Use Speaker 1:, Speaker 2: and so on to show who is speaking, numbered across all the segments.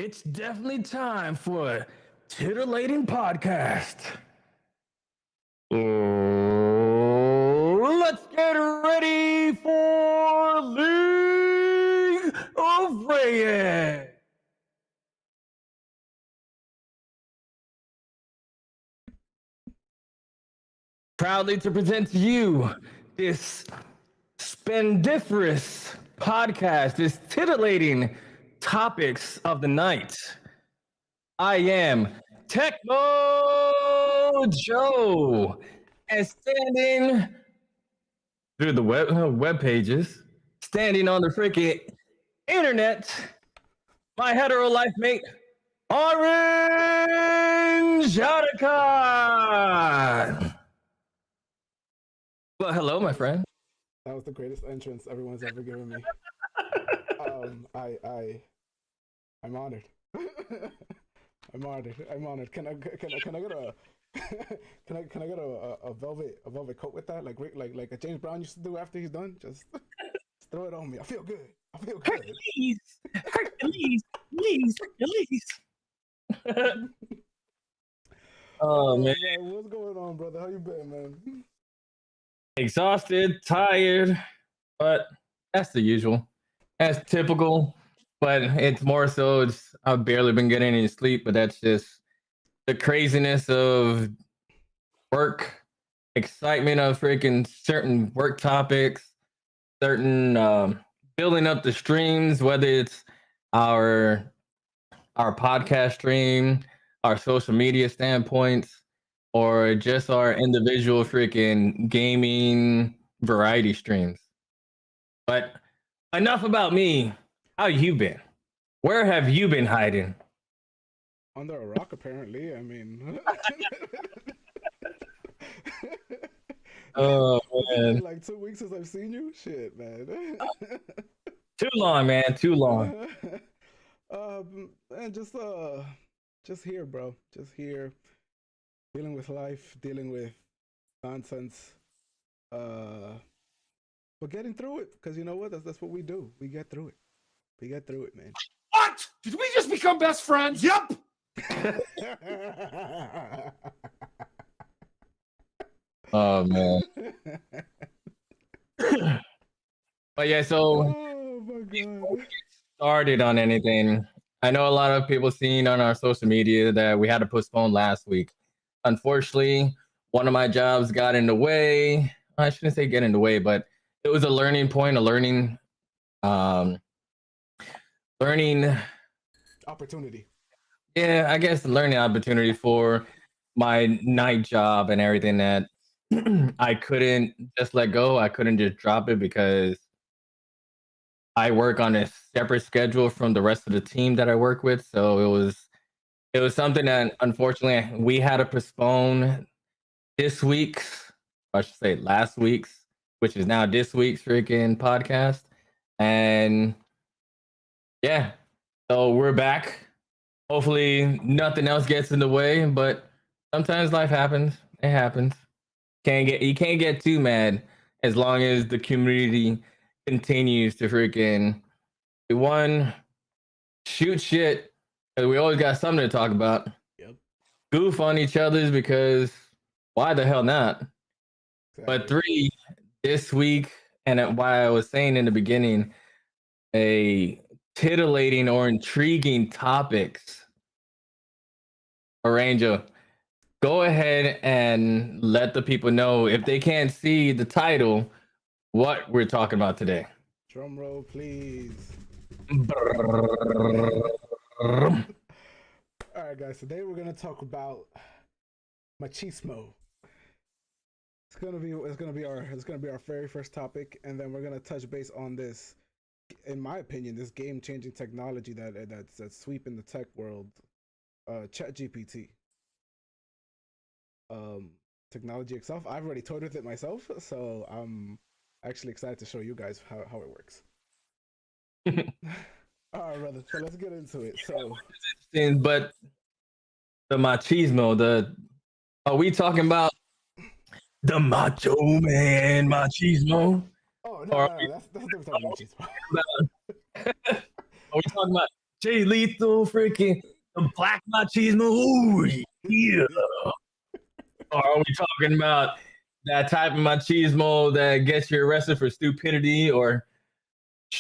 Speaker 1: It's definitely time for a titillating podcast. Let's get ready for League of Reyes. Proudly to present to you this spendiferous podcast, this titillating topics of the night. I am Techno Joe, and standing through the web pages, standing on the freaking internet, my hetero life mate, Orange Attica. Well, hello, my friend.
Speaker 2: That was the greatest entrance everyone's ever given me. I'm honored. I'm honored. Can I get a can I get a velvet coat with that, like a James Brown used to do after he's done? Just throw it on me. I feel good.
Speaker 1: Hercules, Hercules. Oh man,
Speaker 2: what's going on, brother? How you been, man?
Speaker 1: exhausted, tired, but that's the usual. That's typical, but it's more so I've barely been getting any sleep, but that's just the craziness of work, excitement of freaking certain work topics, certain building up the streams, whether it's our podcast stream, our social media standpoints, or just our individual freaking gaming variety streams. But enough about me. How you been? Where have you been hiding?
Speaker 2: Under a rock, apparently. I mean,
Speaker 1: Oh
Speaker 2: it's
Speaker 1: man,
Speaker 2: been like 2 weeks since I've seen you. Shit, man.
Speaker 1: too long, man. Too long.
Speaker 2: And just here, bro. Just here, dealing with life, dealing with nonsense. But getting through it, because you know what? That's what we do. We get through it. We get through it, man.
Speaker 3: What? Did we just become best friends? Yep.
Speaker 1: Oh man. But yeah, so
Speaker 2: Oh my god.
Speaker 1: started on anything. I know a lot of people seen on our social media that we had to postpone last week. Unfortunately, one of my jobs got in the way. I shouldn't say get in the way, but it was a learning point, a learning learning
Speaker 2: Opportunity.
Speaker 1: yeah, I guess learning opportunity for my night job and everything that I couldn't just let go. I couldn't just drop it because I work on a separate schedule from the rest of the team that I work with. So it was something that unfortunately we had to postpone this week's, I should say last week's, which is now this week's freaking podcast. And yeah, so we're back. Hopefully nothing else gets in the way, but sometimes life happens. It happens. You can't get too mad as long as the community continues to freaking one shoot shit, because we always got something to talk about.
Speaker 2: Yep.
Speaker 1: Goof on each other's because why the hell not?
Speaker 2: Exactly.
Speaker 1: But three, this week, and why I was saying in the beginning, a titillating or intriguing topics. Arranger, go ahead and let the people know, if they can't see the title, what we're talking about today.
Speaker 2: Drum roll, please. All right, guys. Today we're gonna talk about machismo. It's gonna be our very first topic, and then we're gonna touch base on this. In my opinion, this game-changing technology that's sweeping the tech world, ChatGPT. Technology itself. I've already toyed with it myself, so I'm actually excited to show you guys how it works. All right, brother. So let's get into it. So,
Speaker 1: But the machismo, are we talking about the macho man machismo?
Speaker 2: oh
Speaker 1: Or
Speaker 2: no, that's different type of machismo.
Speaker 1: are we talking about Jay Lethal, freaking the black machismo. Ooh, yeah. Or are we talking about that type of machismo that gets you arrested for stupidity, or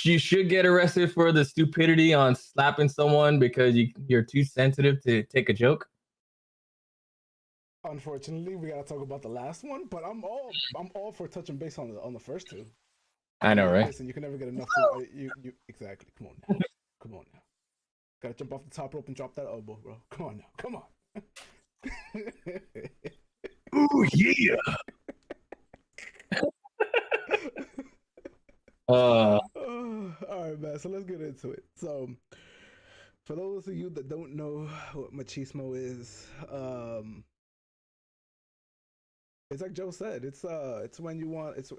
Speaker 1: you should get arrested for the stupidity on slapping someone because you're too sensitive to take a joke?
Speaker 2: Unfortunately, we gotta talk about the last one, but I'm all for touching base on the first two.
Speaker 1: I know, right?
Speaker 2: Listen, you can never get enough. To, you exactly. Come on now. Come on now. Gotta jump off the top rope and drop that elbow, bro. Come on now. Come on.
Speaker 1: Ooh, yeah.
Speaker 2: All right, man. So let's get into it. So, for those of you that don't know what machismo is, it's like Joe said. It's when you want. It's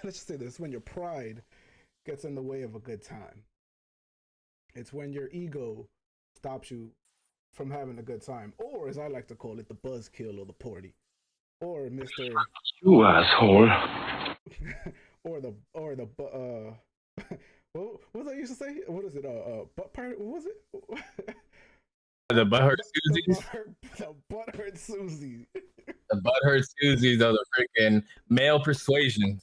Speaker 2: let's just say this: when your pride gets in the way of a good time. It's when your ego stops you from having a good time, or as I like to call it, the buzzkill or the party, or Mister
Speaker 3: You asshole.
Speaker 2: or the what was I used to say? What is it? Butt pirate? What was it?
Speaker 1: The butthurt Susies.
Speaker 2: The butthurt Susie.
Speaker 1: The butthurt Susies are the freaking male persuasion.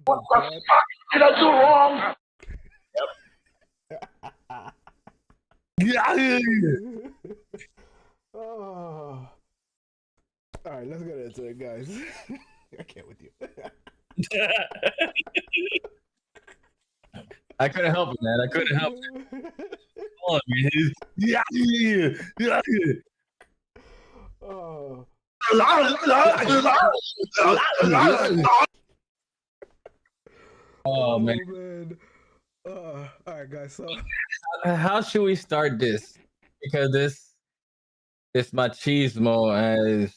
Speaker 3: What the fuck did I do wrong?
Speaker 2: Oh. All right, let's get into it, guys. I can't with you.
Speaker 1: I couldn't help it, man. I couldn't help it. Oh, man. Yeah.
Speaker 2: Oh.
Speaker 1: Oh, man.
Speaker 2: All right, guys. So,
Speaker 1: how should we start this? Because this machismo is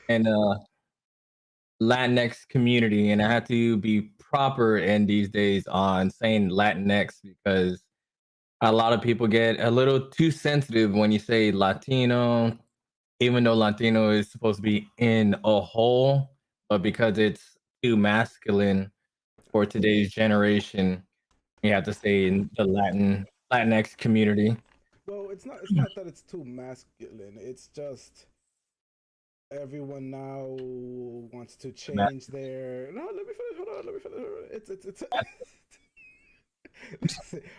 Speaker 1: in a Latinx community, and I have to be proper in these days on saying Latinx because a lot of people get a little too sensitive when you say Latino, even though Latino is supposed to be in a whole, but because it's too masculine for today's generation, you have to say in the Latinx community.
Speaker 2: well, it's not that it's too masculine. It's just everyone now wants to change their. No, let me finish. Hold on, let me finish. It's.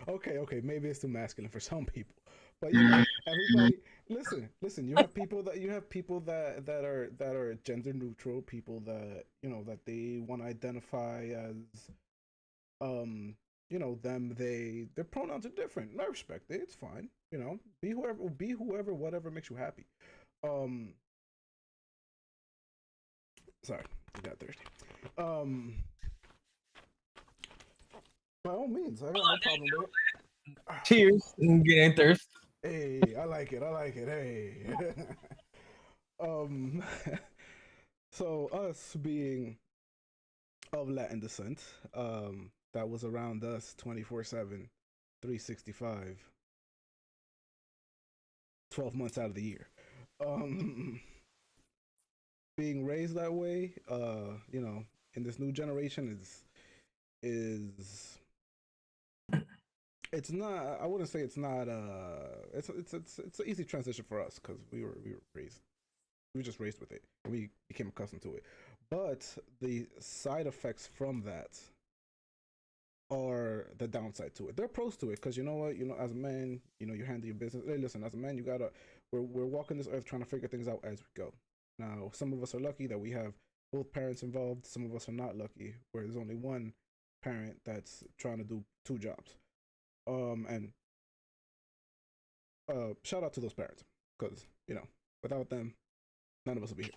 Speaker 2: Okay. Maybe it's too masculine for some people, but you know, everybody. Listen. You have people that are gender neutral. People that that they want to identify as, them. Their pronouns are different. And I respect it. It's fine. Be whoever, whatever makes you happy. Sorry, I got thirsty. By all means, I got no problem with it.
Speaker 1: Cheers, getting thirst.
Speaker 2: Hey, I like it. Hey. um, so us being of Latin descent, that was around us 24/7, 365, 12 months out of the year. Being raised that way, in this new generation is it's not. I wouldn't say it's not. It's an easy transition for us because we were raised. We were just raised with it. We became accustomed to it. But the side effects from that are the downside to it. There are pros to it because you know what, as a man, you handle your business. Hey, listen, as a man, you gotta. We're walking this earth trying to figure things out as we go. Now, some of us are lucky that we have both parents involved. Some of us are not lucky, where there's only one parent that's trying to do two jobs. And shout out to those parents, because without them, none of us will be here.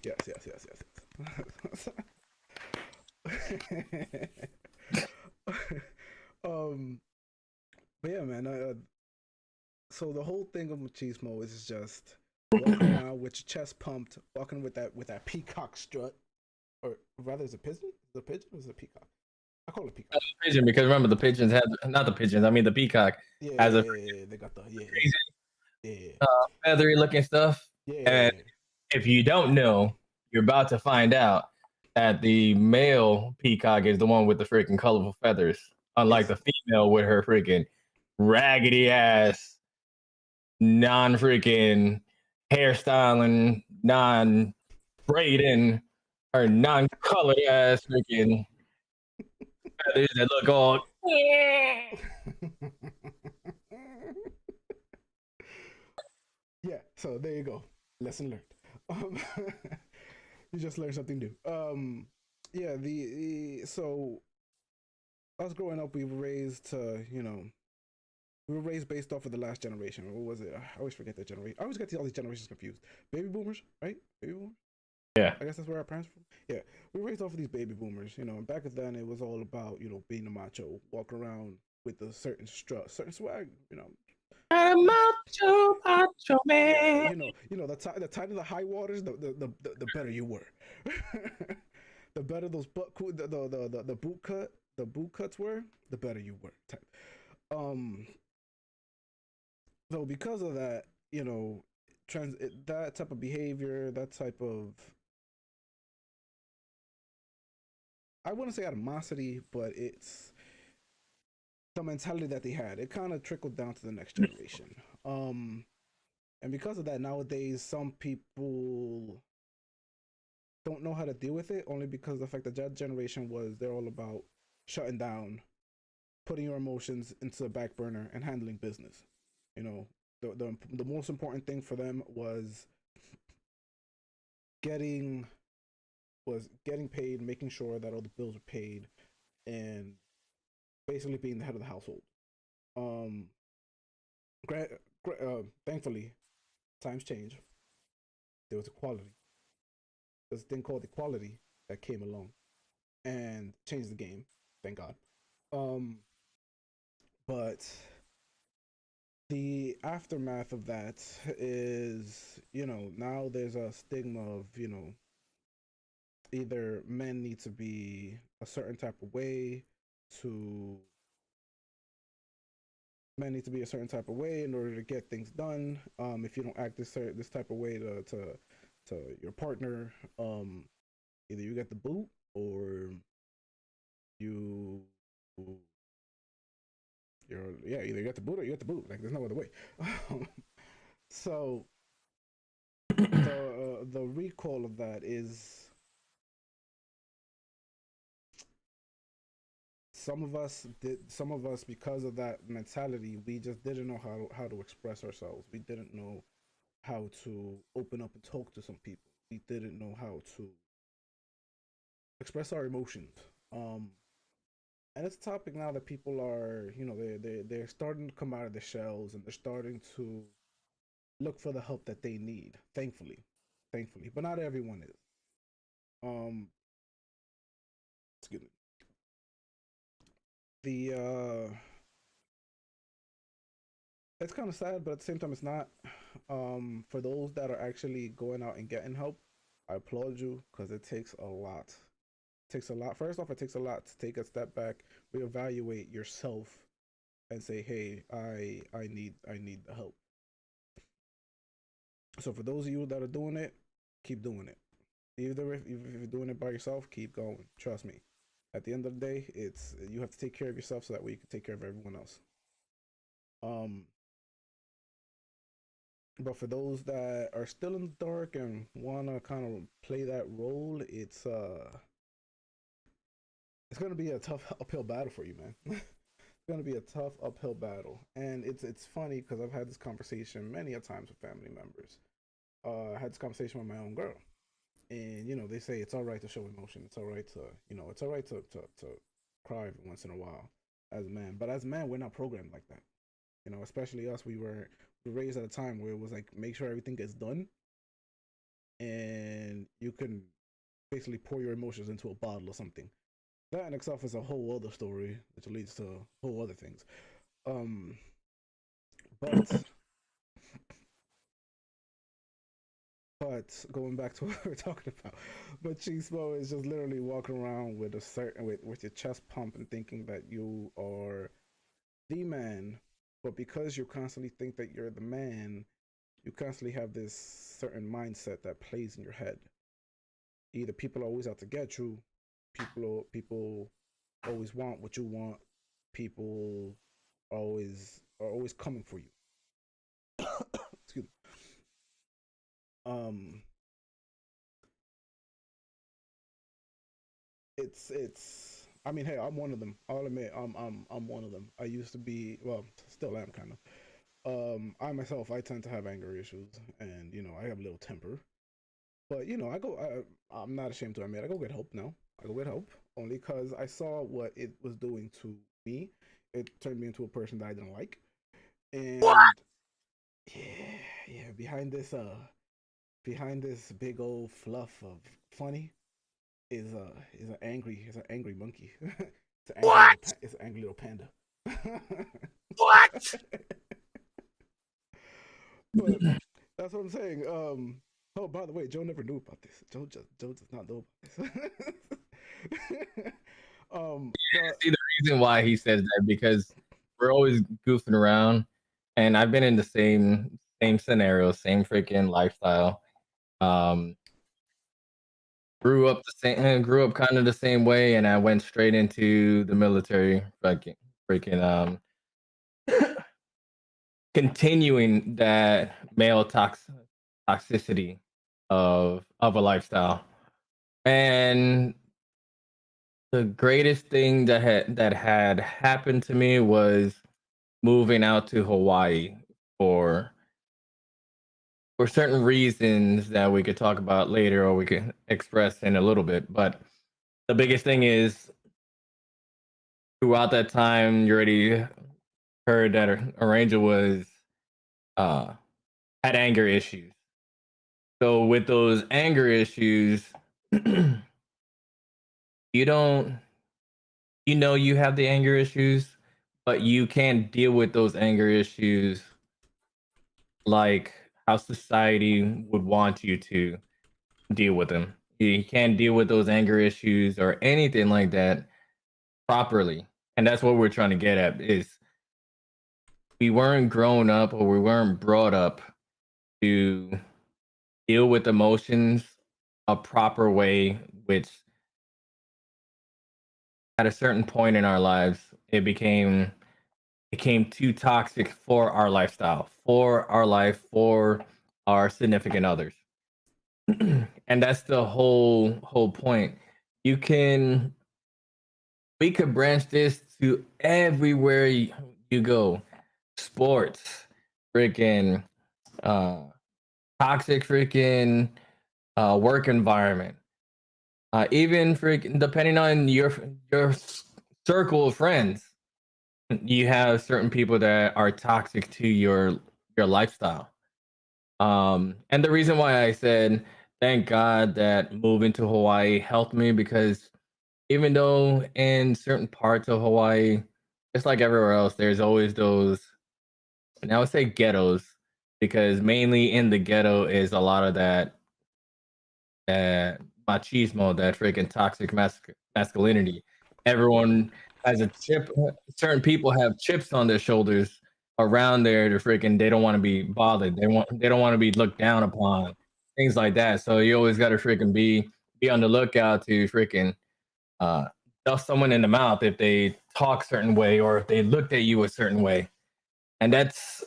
Speaker 2: Yes. But yeah, man. So the whole thing of machismo is just walking around with your chest pumped, walking with that peacock strut, or rather, is it pigeon? Is it a pigeon or is it a peacock? I call it peacock.
Speaker 1: Pigeon, because remember the pigeons have not the pigeons. I mean the peacock has a
Speaker 2: They got the
Speaker 1: crazy feathery looking stuff. And if you don't know, you're about to find out that the male peacock is the one with the freaking colorful feathers. Unlike
Speaker 2: Yes.
Speaker 1: the female with her freaking raggedy ass, non freaking hairstyling, non braiding, or non colored ass freaking feathers that look all.
Speaker 2: Yeah, so there you go. Lesson learned. Um, you just learned something new. Yeah, so us growing up, we were raised to, we were raised based off of the last generation. What was it? I always forget that generation. I always get all these generations confused. Baby boomers, right? Baby boomers.
Speaker 1: Yeah.
Speaker 2: I guess that's where our parents from. Yeah, we were raised off of these baby boomers. And back then it was all about being a macho, walk around with a certain strut, certain swag.
Speaker 1: I'm a macho
Speaker 2: Yeah,
Speaker 1: man.
Speaker 2: the tighter the high waters, the better you were. The better those the boot cuts were, the better you were. Type. Um, so because of that, that type of behavior, that type of, I wouldn't say animosity, but it's the mentality that they had. It kind of trickled down to the next generation. And because of that, nowadays some people don't know how to deal with it, only because of the fact that generation they're all about shutting down, putting your emotions into the back burner, and handling business. The most important thing for them was getting getting paid, making sure that all the bills are paid, and basically being the head of the household. Um, Thankfully, times change. There was equality. There's a thing called equality that came along and changed the game. Thank God. Um, but the aftermath of that is, now there's a stigma of, either men need to be a certain type of way to men need to be a certain type of way in order to get things done. If you don't act this type of way to your partner, either you get the boot or you either you get the boot or you get the boot. Like there's no other way. So the recall of that is some of us because of that mentality, we just didn't know how to express ourselves. We didn't know how to open up and talk to some people. We didn't know how to express our emotions. And it's a topic now that people are, they're starting to come out of their shells, and they're starting to look for the help that they need. Thankfully, but not everyone is. Um, excuse me. The It's kind of sad, but at the same time, it's not. For those that are actually going out and getting help, I applaud you, because it takes a lot. It takes a lot. First off, it takes a lot to take a step back, reevaluate yourself, and say, "Hey, I need the help." So for those of you that are doing it, keep doing it. Either if you're doing it by yourself, keep going. Trust me. At the end of the day, you have to take care of yourself so that way you can take care of everyone else. Um, but for those that are still in the dark and want to kind of play that role, it's gonna be a tough uphill battle for you, man. It's gonna be a tough uphill battle, and it's funny because I've had this conversation many a times with family members. I had this conversation with my own girl, and they say it's all right to show emotion. It's all right to it's all right to cry every once in a while as a man. But as a man, we're not programmed like that. Especially us, we were raised at a time where it was like, make sure everything gets done, and you can basically pour your emotions into a bottle or something. That in itself is a whole other story, which leads to whole other things. Um, but going back to what we are talking about, machismo is just literally walking around with with your chest pump and thinking that you are the man, but because you constantly think that you're the man, you constantly have this certain mindset that plays in your head. Either people are always out to get you, people always want what you want, people are always coming for you. Excuse me. Um, it's. I mean, hey, I'm one of them. I'll admit, I'm one of them. I used to be, well, still am kind of. I myself, I tend to have anger issues, and I have a little temper. But I'm not ashamed to admit, I go get help now. I go get help only because I saw what it was doing to me. It turned me into a person that I didn't like, and yeah, yeah. Behind this big old fluff of funny is an angry monkey.
Speaker 3: What?
Speaker 2: It's an angry little panda.
Speaker 3: What?
Speaker 2: But that's what I'm saying. Oh, by the way, Joe never knew about this. Joe does not know about this. But
Speaker 1: See the reason why he says that because we're always goofing around, and I've been in the same scenario, same freaking lifestyle. Um, grew up kind of the same way, and I went straight into the military, freaking continuing that toxicity of a lifestyle. And the greatest thing that had happened to me was moving out to Hawaii for for certain reasons that we could talk about later or we could express in a little bit. But the biggest thing is throughout that time, you already heard that Arrangel was uh, had anger issues. So with those anger issues, you don't you have the anger issues, but you can't deal with those anger issues like how society would want you to deal with them. You can't deal with those anger issues or anything like that properly. And that's what we're trying to get at is we weren't grown up or we weren't brought up to deal with emotions a proper way, which at a certain point in our lives it became too toxic for our lifestyle, for our life, for our significant others. And that's the whole point. You can we could branch this to everywhere you go. Sports, freaking uh toxic freaking work environment. Even freaking depending on your circle of friends, you have certain people that are toxic to your lifestyle. And the reason why I said thank God that moving to Hawaii helped me because even though in certain parts of Hawaii, just like everywhere else, there's always those, and I would say ghettos, because mainly in the ghetto is a lot of that machismo, that freaking toxic masculinity. Everyone has a chip. Certain people have chips on their shoulders around there. To freaking, they don't want to be bothered. They don't want to be looked down upon. Things like that. So you always got to freaking be on the lookout to freaking uh, dust someone in the mouth if they talk certain way or if they looked at you a certain way. And that's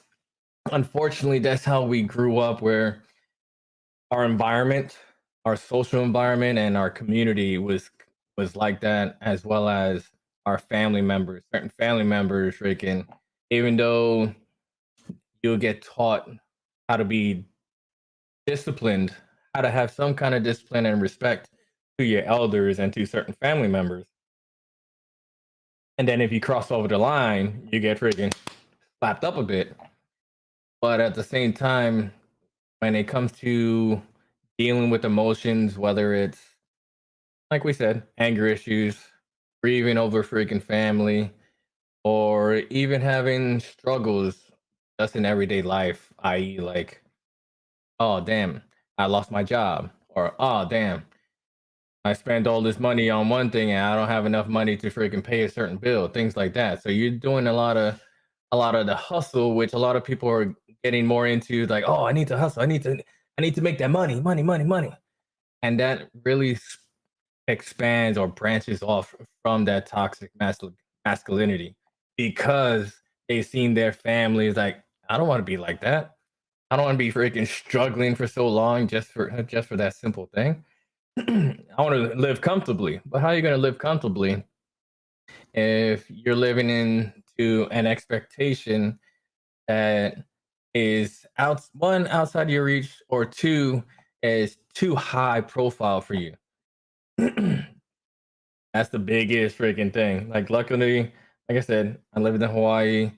Speaker 1: unfortunately that's how we grew up, where our environment, our social environment, and our community was like that, as well as our family members. Certain family members, freaking, even though you'll get taught how to be disciplined, how to have some kind of discipline and respect to your elders and to certain family members. And then if you cross over the line, you get freaking slapped up a bit. But at the same time, when it comes to dealing with emotions, whether it's like we said, anger issues, grieving over freaking family, or even having struggles just in everyday life, i.e., like, oh, damn, I lost my job, or oh, damn, I spent all this money on one thing and I don't have enough money to freaking pay a certain bill, things like that. So you're doing a lot of the hustle, which a lot of people are getting more into, like, oh, I need to hustle, I need to make that money, money, money, money. And that really expands or branches off from that toxic masculinity. because they seen their families like, I don't want to be like that. I don't want to be freaking struggling for so long just for that simple thing. I want to live comfortably. But how are you going to live comfortably if you're living into an expectation that is outside your reach, or two is too high profile for you? That's the biggest freaking thing. Like, luckily, like I said, I lived in Hawaii.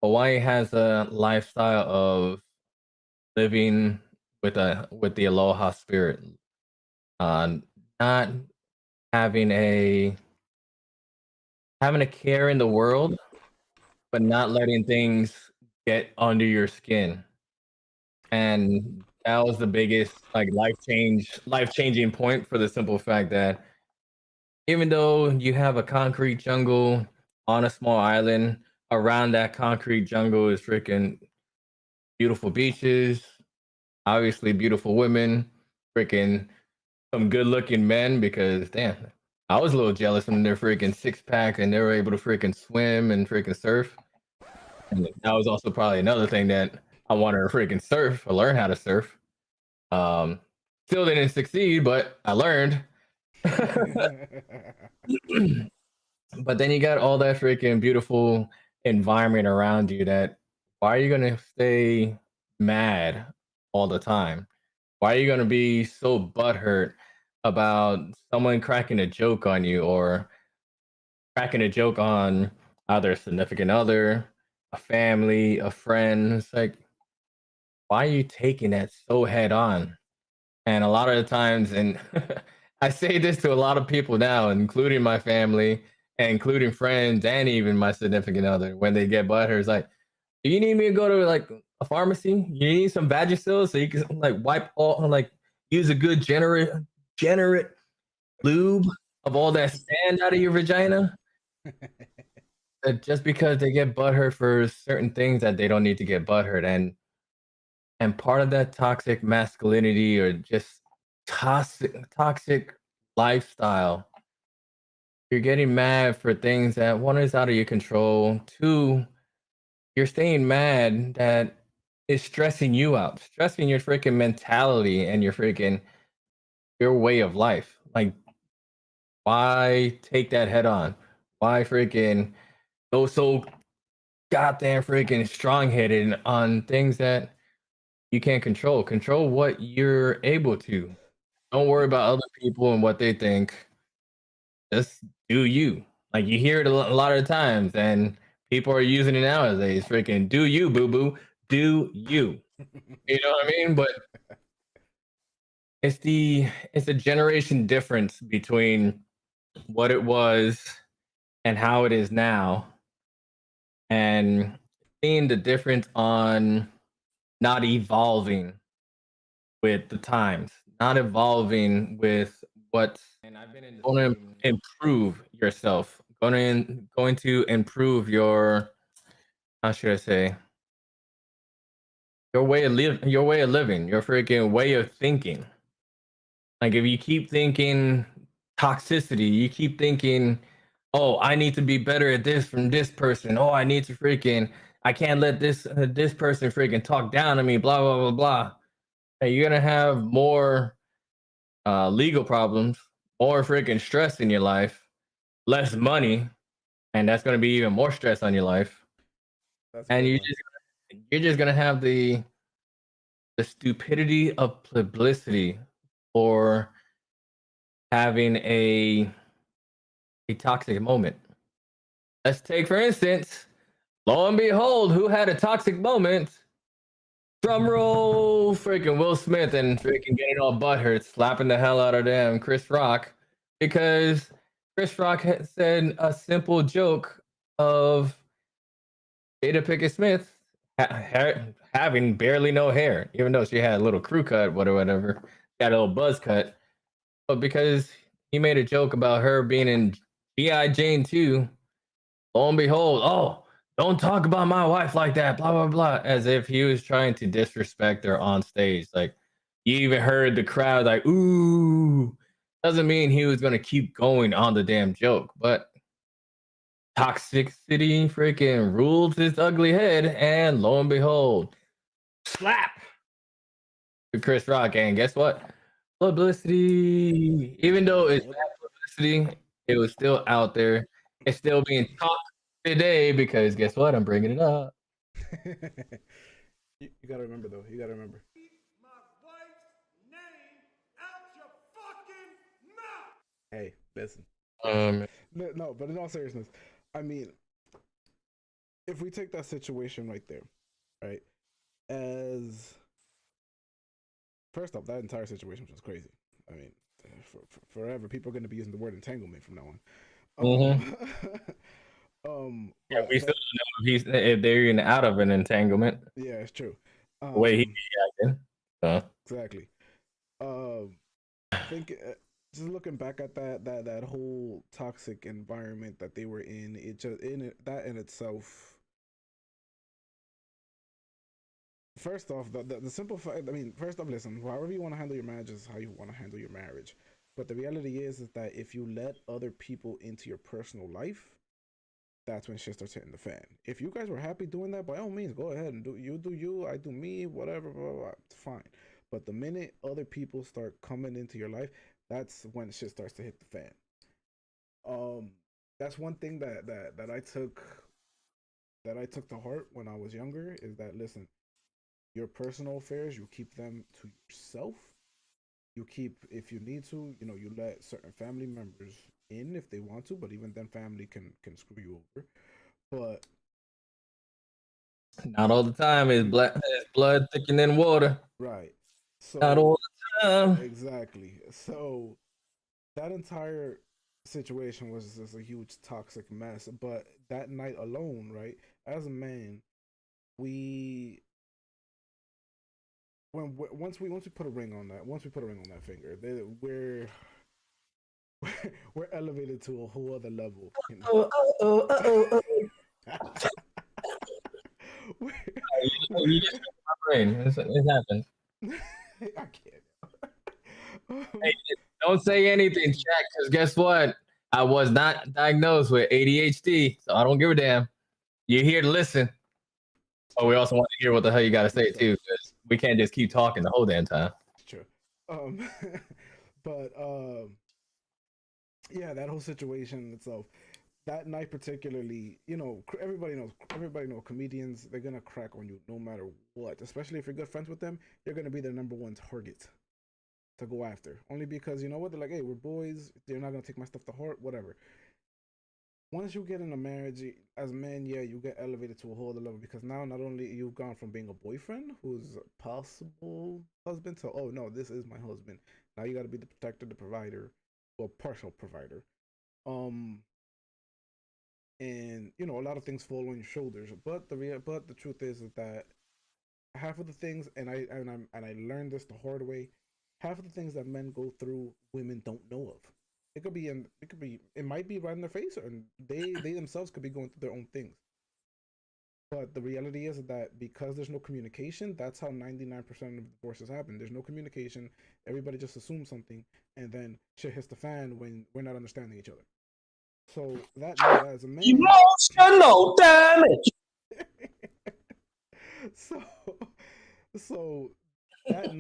Speaker 1: Hawaii has a lifestyle of living with the aloha spirit, uh, not having a having a care in the world, but not letting things get under your skin. And that was the biggest like life changing point, for the simple fact that even though you have a concrete jungle on a small island, around that concrete jungle is freaking beautiful beaches, obviously beautiful women, freaking some good looking men, because damn, I was a little jealous when they're freaking six pack and they were able to freaking swim and freaking surf. And that was also probably another thing that I wanted to freaking surf or learn how to surf. Um, Still didn't succeed, but I learned. But then you got all that freaking beautiful environment around you. That why are you gonna stay mad all the time? Why are you gonna be so butthurt about someone cracking a joke on you, or cracking a joke on either a significant other, a family, a friend? It's like, why are you taking that so head on? And a lot of the times, and I say this to a lot of people now, including my family, and including friends, and even my significant other, when they get butthurt, it's like, do you need me to go to like a pharmacy? You need some Vagisil so you can like wipe all, like use a good generate lube of all that sand out of your vagina? Just because they get butthurt for certain things that they don't need to get butthurt. And part of that toxic masculinity, or just toxic lifestyle, you're getting mad for things that, one, is out of your control, two, you're staying mad that is stressing you out, stressing your freaking mentality and your way of life. Like, why take that head on? Why freaking go so goddamn freaking strong headed on things that you can't control? Control what you're able to. Don't worry about other people and what they think. Just do you. Like, you hear it a lot of times, and people are using it nowadays. Freaking do you, boo boo. Do you. You know what I mean? But it's a generation difference between what it was and how it is now, and seeing the difference on not evolving with the times, not evolving with what. And I've been in the going to improve yourself, going to improve your, how should I say, your way of living, your freaking way of thinking. Like, if you keep thinking toxicity, you keep thinking, oh, I need to be better at this from this person. Oh, I need to freaking, I can't let this person freaking talk down to me. Blah blah blah blah. And you're gonna have more legal problems, more freaking stress in your life, less money, and that's gonna be even more stress on your life.
Speaker 2: That's a
Speaker 1: And
Speaker 2: good one.
Speaker 1: you're just gonna have the stupidity of publicity, or having a toxic moment. Let's take, for instance, lo and behold, who had a toxic moment? Drum roll, freaking Will Smith, and freaking getting all butthurt, slapping the hell out of damn Chris Rock, because Chris Rock had said a simple joke of Jada Pinkett Smith having barely no hair, even though she had a little crew cut, whatever, got a little buzz cut. But because he made a joke about her being in G.I. Jane 2, lo and behold, oh, don't talk about my wife like that, blah, blah, blah, as if he was trying to disrespect her on stage. Like, you even heard the crowd like, ooh. Doesn't mean he was going to keep going on the damn joke. But toxicity freaking ruled its ugly head, and lo and behold, slap to Chris Rock. And guess what? Publicity, even though it's
Speaker 2: Yep.
Speaker 1: bad publicity, it was still out there. It's still being talked today because guess what? I'm bringing it up.
Speaker 2: You gotta remember though. You gotta remember.
Speaker 4: My wife's name out your fucking mouth.
Speaker 2: Hey, listen.
Speaker 1: Um,
Speaker 2: No, but in all seriousness, I mean, if we take that situation right there, right, as first off, that entire situation was crazy. I mean, forever people are going to be using the word entanglement from now on.
Speaker 1: mhm. Yeah,
Speaker 2: But
Speaker 1: we still don't know if they're even out of an entanglement.
Speaker 2: yeah, it's true.
Speaker 1: The way he
Speaker 2: Um,
Speaker 1: be acting. So.
Speaker 2: exactly. Think just looking back at that whole toxic environment that they were in, it just in it that in itself. First off, the simple fact. I mean, first off, listen. However you want to handle your marriage is how you want to handle your marriage. But the reality is that if you let other people into your personal life, that's when shit starts hitting the fan. If you guys were happy doing that, by all means, go ahead and do you, I do me, whatever, blah, blah, blah, it's fine. But the minute other people start coming into your life, that's when shit starts to hit the fan. Um, that's one thing that I took to heart when I was younger is that listen, your personal affairs, you keep them to yourself. You keep, if you need to, you let certain family members in if they want to, but even then, family can screw you over. But
Speaker 1: Not all the time. It's blood thicker than water.
Speaker 2: right,
Speaker 1: Not
Speaker 2: so
Speaker 1: all the time.
Speaker 2: exactly, so that entire situation was just a huge toxic mess. But that night alone, right, as a man, we once we put a ring on that, once we put a ring on that finger, we're elevated to a whole other level, you know.
Speaker 1: Oh, oh, oh, oh, oh, oh.
Speaker 2: we're,
Speaker 1: You
Speaker 2: we're,
Speaker 1: just hit my brain. It happens.
Speaker 2: I can't.
Speaker 1: Hey, don't say anything, Jack, because guess what? I was not diagnosed with ADHD, so I don't give a damn. You're here to listen.
Speaker 2: It's
Speaker 1: But
Speaker 2: true.
Speaker 1: we also want to hear what the hell you got to say,
Speaker 2: So
Speaker 1: too, because we can't just keep talking the whole damn time.
Speaker 2: it's true. Um, but yeah, that whole situation itself, that night particularly, everybody know comedians, they're gonna crack on you no matter what. Especially if you're good friends with them, you're gonna be their number one target to go after. Only because you know what, they're like, hey, we're boys. They're not gonna take my stuff to heart, whatever. Once you get in a marriage as a man, yeah, you get elevated to a whole other level because now not only you've gone from being a boyfriend who's a possible husband to oh no, this is my husband. Now you got to be the protector, the provider, well, partial provider. Um, and a lot of things fall on your shoulders. But the truth is that half of the things, and I learned this the hard way. Half of the things that men go through, women don't know of. It might be right in their face, and they themselves could be going through their own things. But the reality is that because there's no communication, that's how 99% of divorces happen. There's no communication. Everybody just assumes something, and then shit hits the fan when we're not understanding each other. So that night, as a man,
Speaker 3: Emotional damage.
Speaker 2: so so that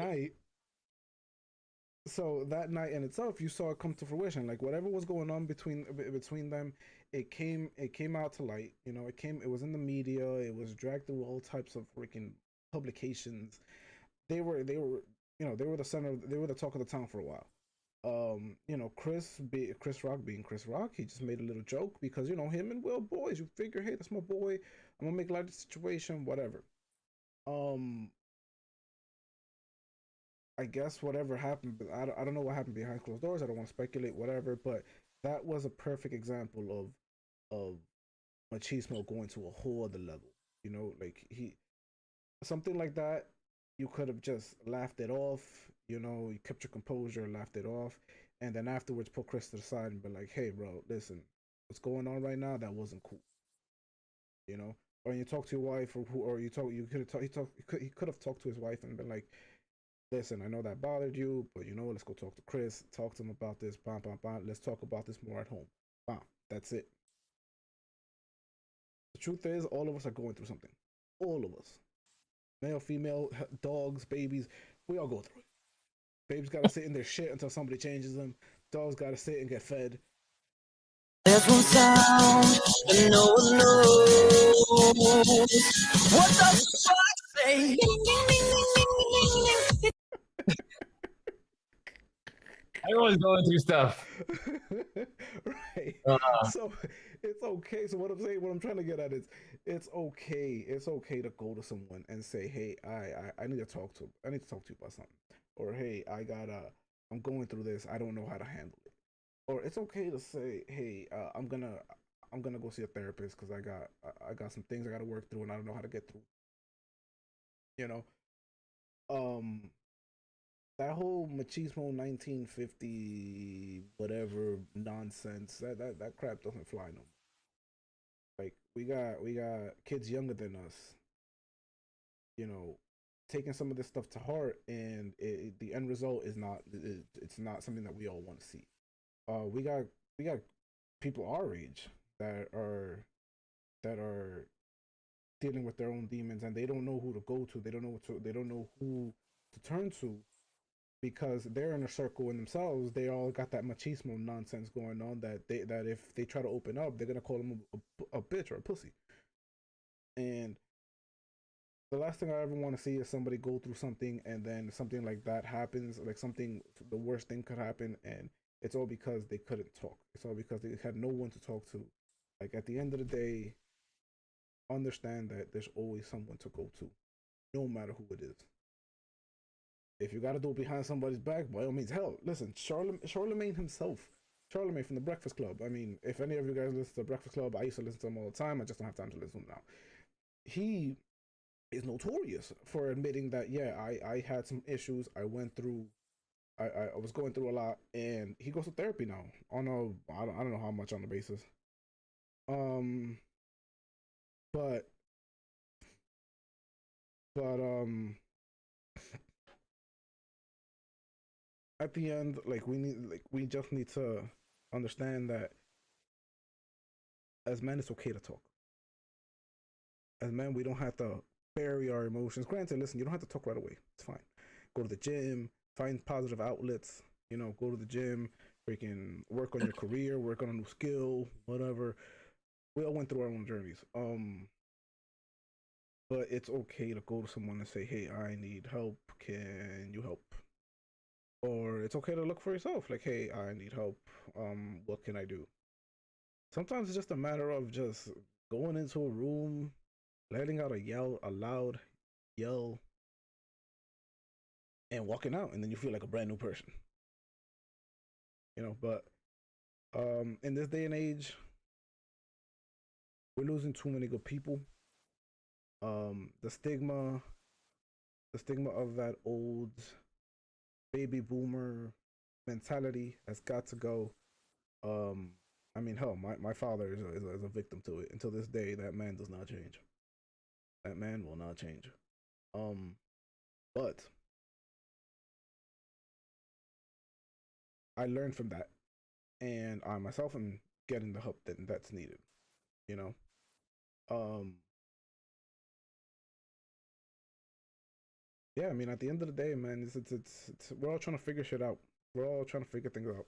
Speaker 2: night, in itself, you saw it come to fruition. Like whatever was going on between them, it came out to light. It was in the media. It was dragged through all types of freaking publications. They were the center. They were the talk of the town for a while. Chris Rock being Chris Rock, he just made a little joke because him and Will boys. You figure, hey, that's my boy. I'm gonna make light of the situation, whatever. Um, I guess whatever happened, but I don't know what happened behind closed doors. I don't want to speculate, whatever. But that was a perfect example of machismo going to a whole other level. Like something like that, you could have just laughed it off. You kept your composure, laughed it off, and then afterwards put Chris to the side and be like, "Hey, bro, listen, what's going on right now? That wasn't cool." Or you talk to your wife, or you could have he could have talked to his wife and been like, listen, I know that bothered you, but let's go talk to Chris, talk to him about this, bam, bam, bam. Let's talk about this more at home. Bam, that's it. truth is, all of us are going through something. All of us, male, female, dogs, babies, we all go through it. Babies gotta sit in their shit until somebody changes them. Dogs gotta sit and get fed.
Speaker 5: There's one sound that no one knows. What the fuck say?
Speaker 1: Everyone's going through stuff.
Speaker 2: Right.
Speaker 1: Uh,
Speaker 2: So it's okay. So what I'm saying, what I'm trying to get at is, it's okay. It's okay to go to someone and say, "Hey, I need to talk to. I need to talk to you about something." Or, "Hey, I'm going through this. I don't know how to handle it." Or it's okay to say, "Hey, I'm gonna go see a therapist because I got some things I got to work through and I don't know how to get through." You know, um, that whole machismo 1950 whatever nonsense, that crap doesn't fly no more. Like we got kids younger than us, you know, taking some of this stuff to heart, and the end result is not it's not something that we all want to see. We got people our age that are dealing with their own demons, and they don't know who to go to. They don't know who to turn to, because they're in a circle in themselves. They all got that machismo nonsense going on, that if they try to open up, they're gonna call them a bitch or a pussy. And the last thing I ever want to see is somebody go through something and then something like that happens, like something, the worst thing could happen, and it's all because they couldn't talk. It's all because they had no one to talk to. Like, at the end of the day, understand that there's always someone to go to, no matter who it is. If you got to do it behind somebody's back, by all means, hell, listen, Charlemagne himself, Charlemagne from the Breakfast Club. I mean, if any of you guys listen to the Breakfast Club, I used to listen to him all the time. I just don't have time to listen to him now. He is notorious for admitting that, yeah, I had some issues. I went through, I was going through a lot, and he goes to therapy now on I don't know how much on the basis. Um, but but at the end, like, we just need to understand that as men, it's okay to talk. As men, we don't have to bury our emotions. Granted, listen, you don't have to talk right away. It's fine. Go to the gym, find positive outlets. You know, go to the gym, freaking work on your career, work on a new skill, whatever. We all went through our own journeys. But it's okay to go to someone and say, "Hey, I need help. Can you help?" Or it's okay to look for yourself. Like, "Hey, I need help. What can I do?" Sometimes it's just a matter of just going into a room, letting out a loud yell, and walking out, and then you feel like a brand new person. You know, but in this day and age, we're losing too many good people. The stigma of that old baby boomer mentality has got to go. I mean, hell, my father is a victim to it. Until this day, that man does not change. That man will not change. But I learned from that, and I myself am getting the help that's needed. You know, um, yeah. I mean, at the end of the day, man, it's we're all trying to figure shit out. We're all trying to figure things out.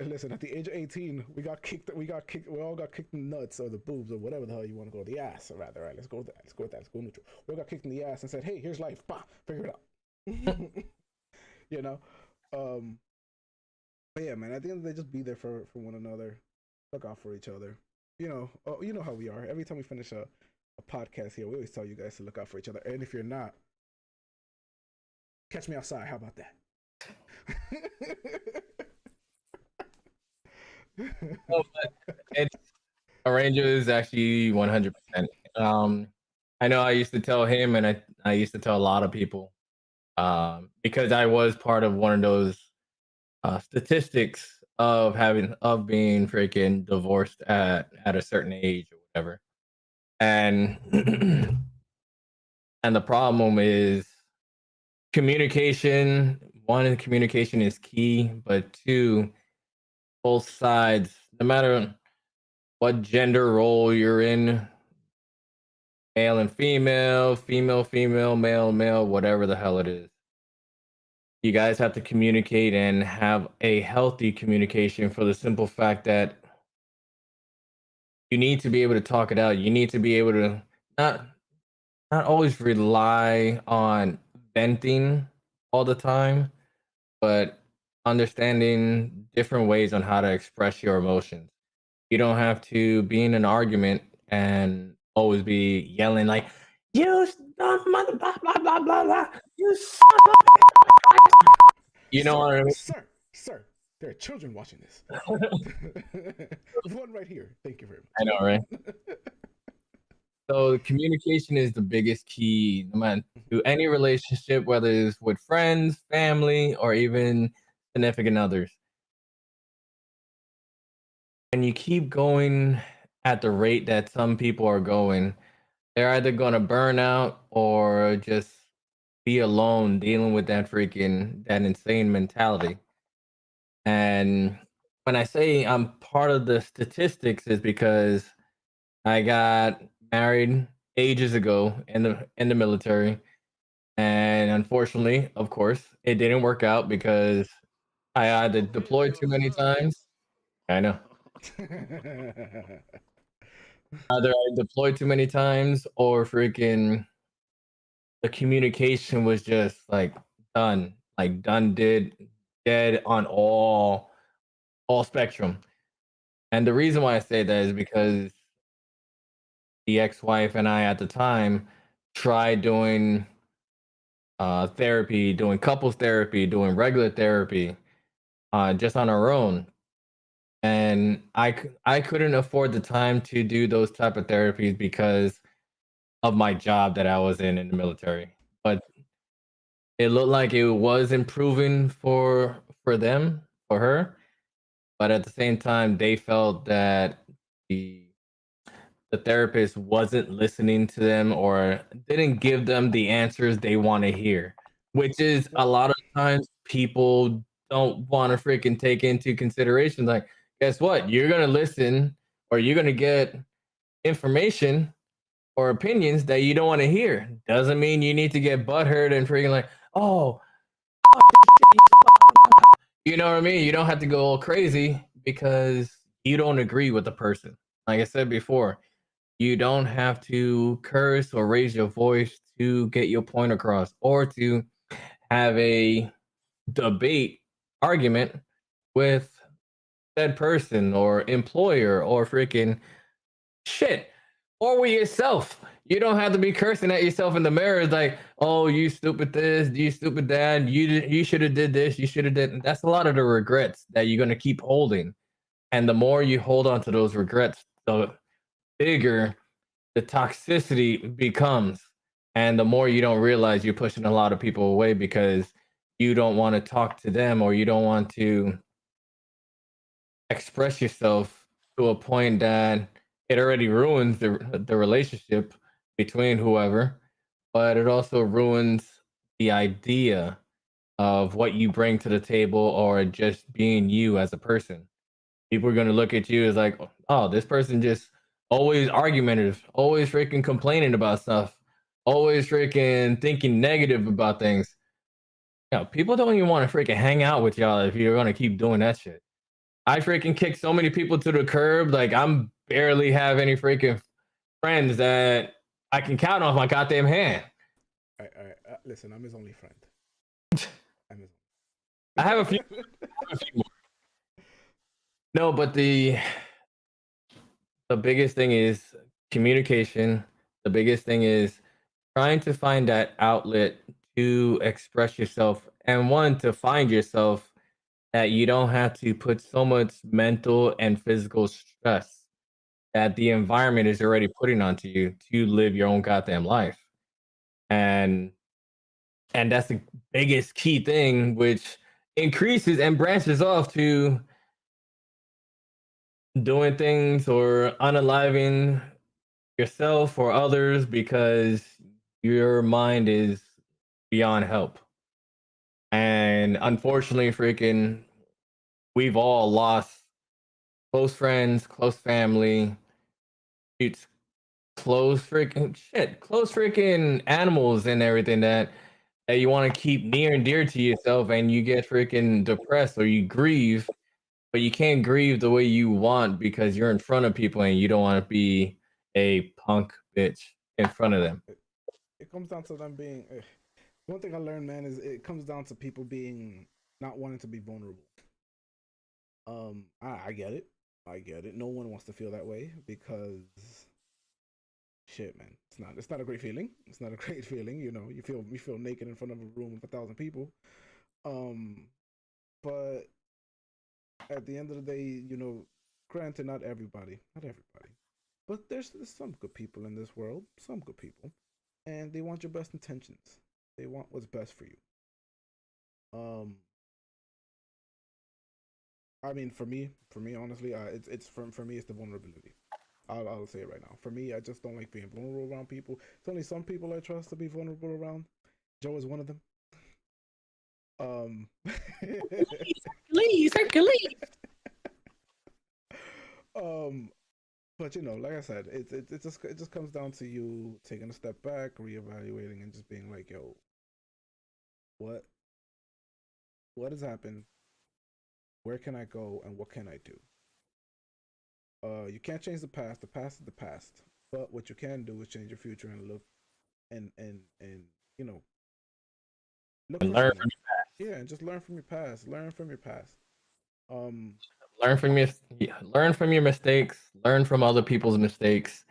Speaker 2: Listen, at the age of 18, we got kicked. We all got kicked in the nuts or the boobs or whatever the hell you want to go. The ass, or rather. All right, let's go with that. Let's go with that. Let's go neutral. We all got kicked in the ass and said, "Hey, here's life. Bah, figure it out." You know. But yeah, man. At the end of the day, just be there for one another. Look out for each other. You know how we are. Every time we finish a podcast here, we always tell you guys to look out for each other. And if you're not, catch me outside. How about that?
Speaker 1: Oh, but it's Arranger is actually 100%. I know I used to tell him, and I used to tell a lot of people, because I was part of one of those statistics of being freaking divorced at a certain age or whatever, and and the problem is communication. One, communication is key, but two, both sides, no matter what gender role you're in, male and female, female, male, whatever the hell it is. You guys have to communicate and have a healthy communication for the simple fact that you need to be able to talk it out. You need to be able to not not always rely on venting all the time, but understanding different ways on how to express your emotions. You don't have to be in an argument and always be yelling like, "You mother blah blah blah blah blah." You you know
Speaker 2: Sir,
Speaker 1: what I mean?
Speaker 2: sir, there are children watching this. There's one right here. Thank you very
Speaker 1: I know, right?
Speaker 2: much.
Speaker 1: So communication is the biggest key, no matter to any relationship, whether it's with friends, family, or even significant others. And you keep going at the rate that some people are going, they're either gonna burn out or just be alone dealing with that insane mentality. And when I say I'm part of the statistics is because I got married ages ago in the military. And unfortunately, of course, it didn't work out because I either deployed too many times. I know. Either I deployed too many times or freaking the communication was just done, did dead on all spectrum. And the reason why I say that is because the ex-wife and I at the time tried doing therapy, doing couples therapy, doing regular therapy, just on our own. And I couldn't afford the time to do those type of therapies because of my job that I was in the military. But it looked like it was improving for them, for her, but at the same time, they felt that the the therapist wasn't listening to them or didn't give them the answers they want to hear, which is a
Speaker 2: Well,
Speaker 1: lot of times people don't want to freaking take into consideration. Like, guess what? You're gonna listen or you're gonna get information or opinions that you don't want to hear. Doesn't mean you need to get butthurt and freaking like, oh, you know what I mean? You don't have to go all crazy because you don't agree with the person. Like I said before, you don't have to curse or raise your voice to get your point across or to have a debate argument with that person or employer or freaking shit or with yourself. You don't have to be cursing at yourself in the mirror. It's like, oh, you stupid this, you stupid that, you should have did this, you should have did. That's a lot of the regrets that you're gonna keep holding, and the more you hold on to those regrets, the bigger the toxicity becomes, and the more you don't realize you're pushing a lot of people away because you don't want to talk to them or you don't want to express yourself to a point that it already ruins the relationship between whoever, but it also ruins the idea of what you bring to the table or just being you as a person. People are going to look at you as like, oh, this person just always argumentative, always freaking complaining about stuff, always freaking thinking negative about things. People don't even want to freaking hang out with y'all if you're going to keep doing that shit. I freaking kick so many people to the curb. Like I'm barely have any freaking friends that I can count on my goddamn hand.
Speaker 2: all right. Listen, I'm his only friend. I'm his.
Speaker 1: I have a few, more. No, but the biggest thing is communication. The biggest thing is trying to find that outlet to express yourself and one to find yourself that you don't have to put so much mental and physical stress that the environment is already putting onto you to live your own goddamn life. And that's the biggest key thing which increases and branches off to doing things or unaliving yourself or others because your mind is beyond help. And unfortunately, freaking, we've all lost close friends, close family, it's close freaking animals and everything that you want to keep near and dear to yourself, and you get freaking depressed or you grieve, but you can't grieve the way you want because you're in front of people and you don't want to be a punk bitch in front of them.
Speaker 2: It comes down to them being. One thing I learned, man, is it comes down to people being not wanting to be vulnerable. I get it. I get it. No one wants to feel that way because shit, man. It's not a great feeling. It's not a great feeling. You feel naked in front of a room of 1,000 people. Um, but at the end of the day, granted, not everybody, but there's some good people in this world. Some good people, and they want your best intentions. They want what's best for you. Um, I mean, for me, honestly, it's for me, it's the vulnerability. I'll say it right now. For me, I just don't like being vulnerable around people. It's only some people I trust to be vulnerable around. Joe is one of them. Um,
Speaker 3: Hercules, Hercules.
Speaker 2: um, but like I said, it just comes down to you taking a step back, reevaluating, and just being like, yo, what what has happened? Where can I go, and what can I do? You can't change the past. The past is the past. But what you can do is change your future and look and you know look
Speaker 1: And
Speaker 2: for someone.
Speaker 1: from
Speaker 2: Yeah, and just learn from your past. Learn from your past. Um,
Speaker 1: learn from your yeah, learn from your mistakes, learn from other people's mistakes.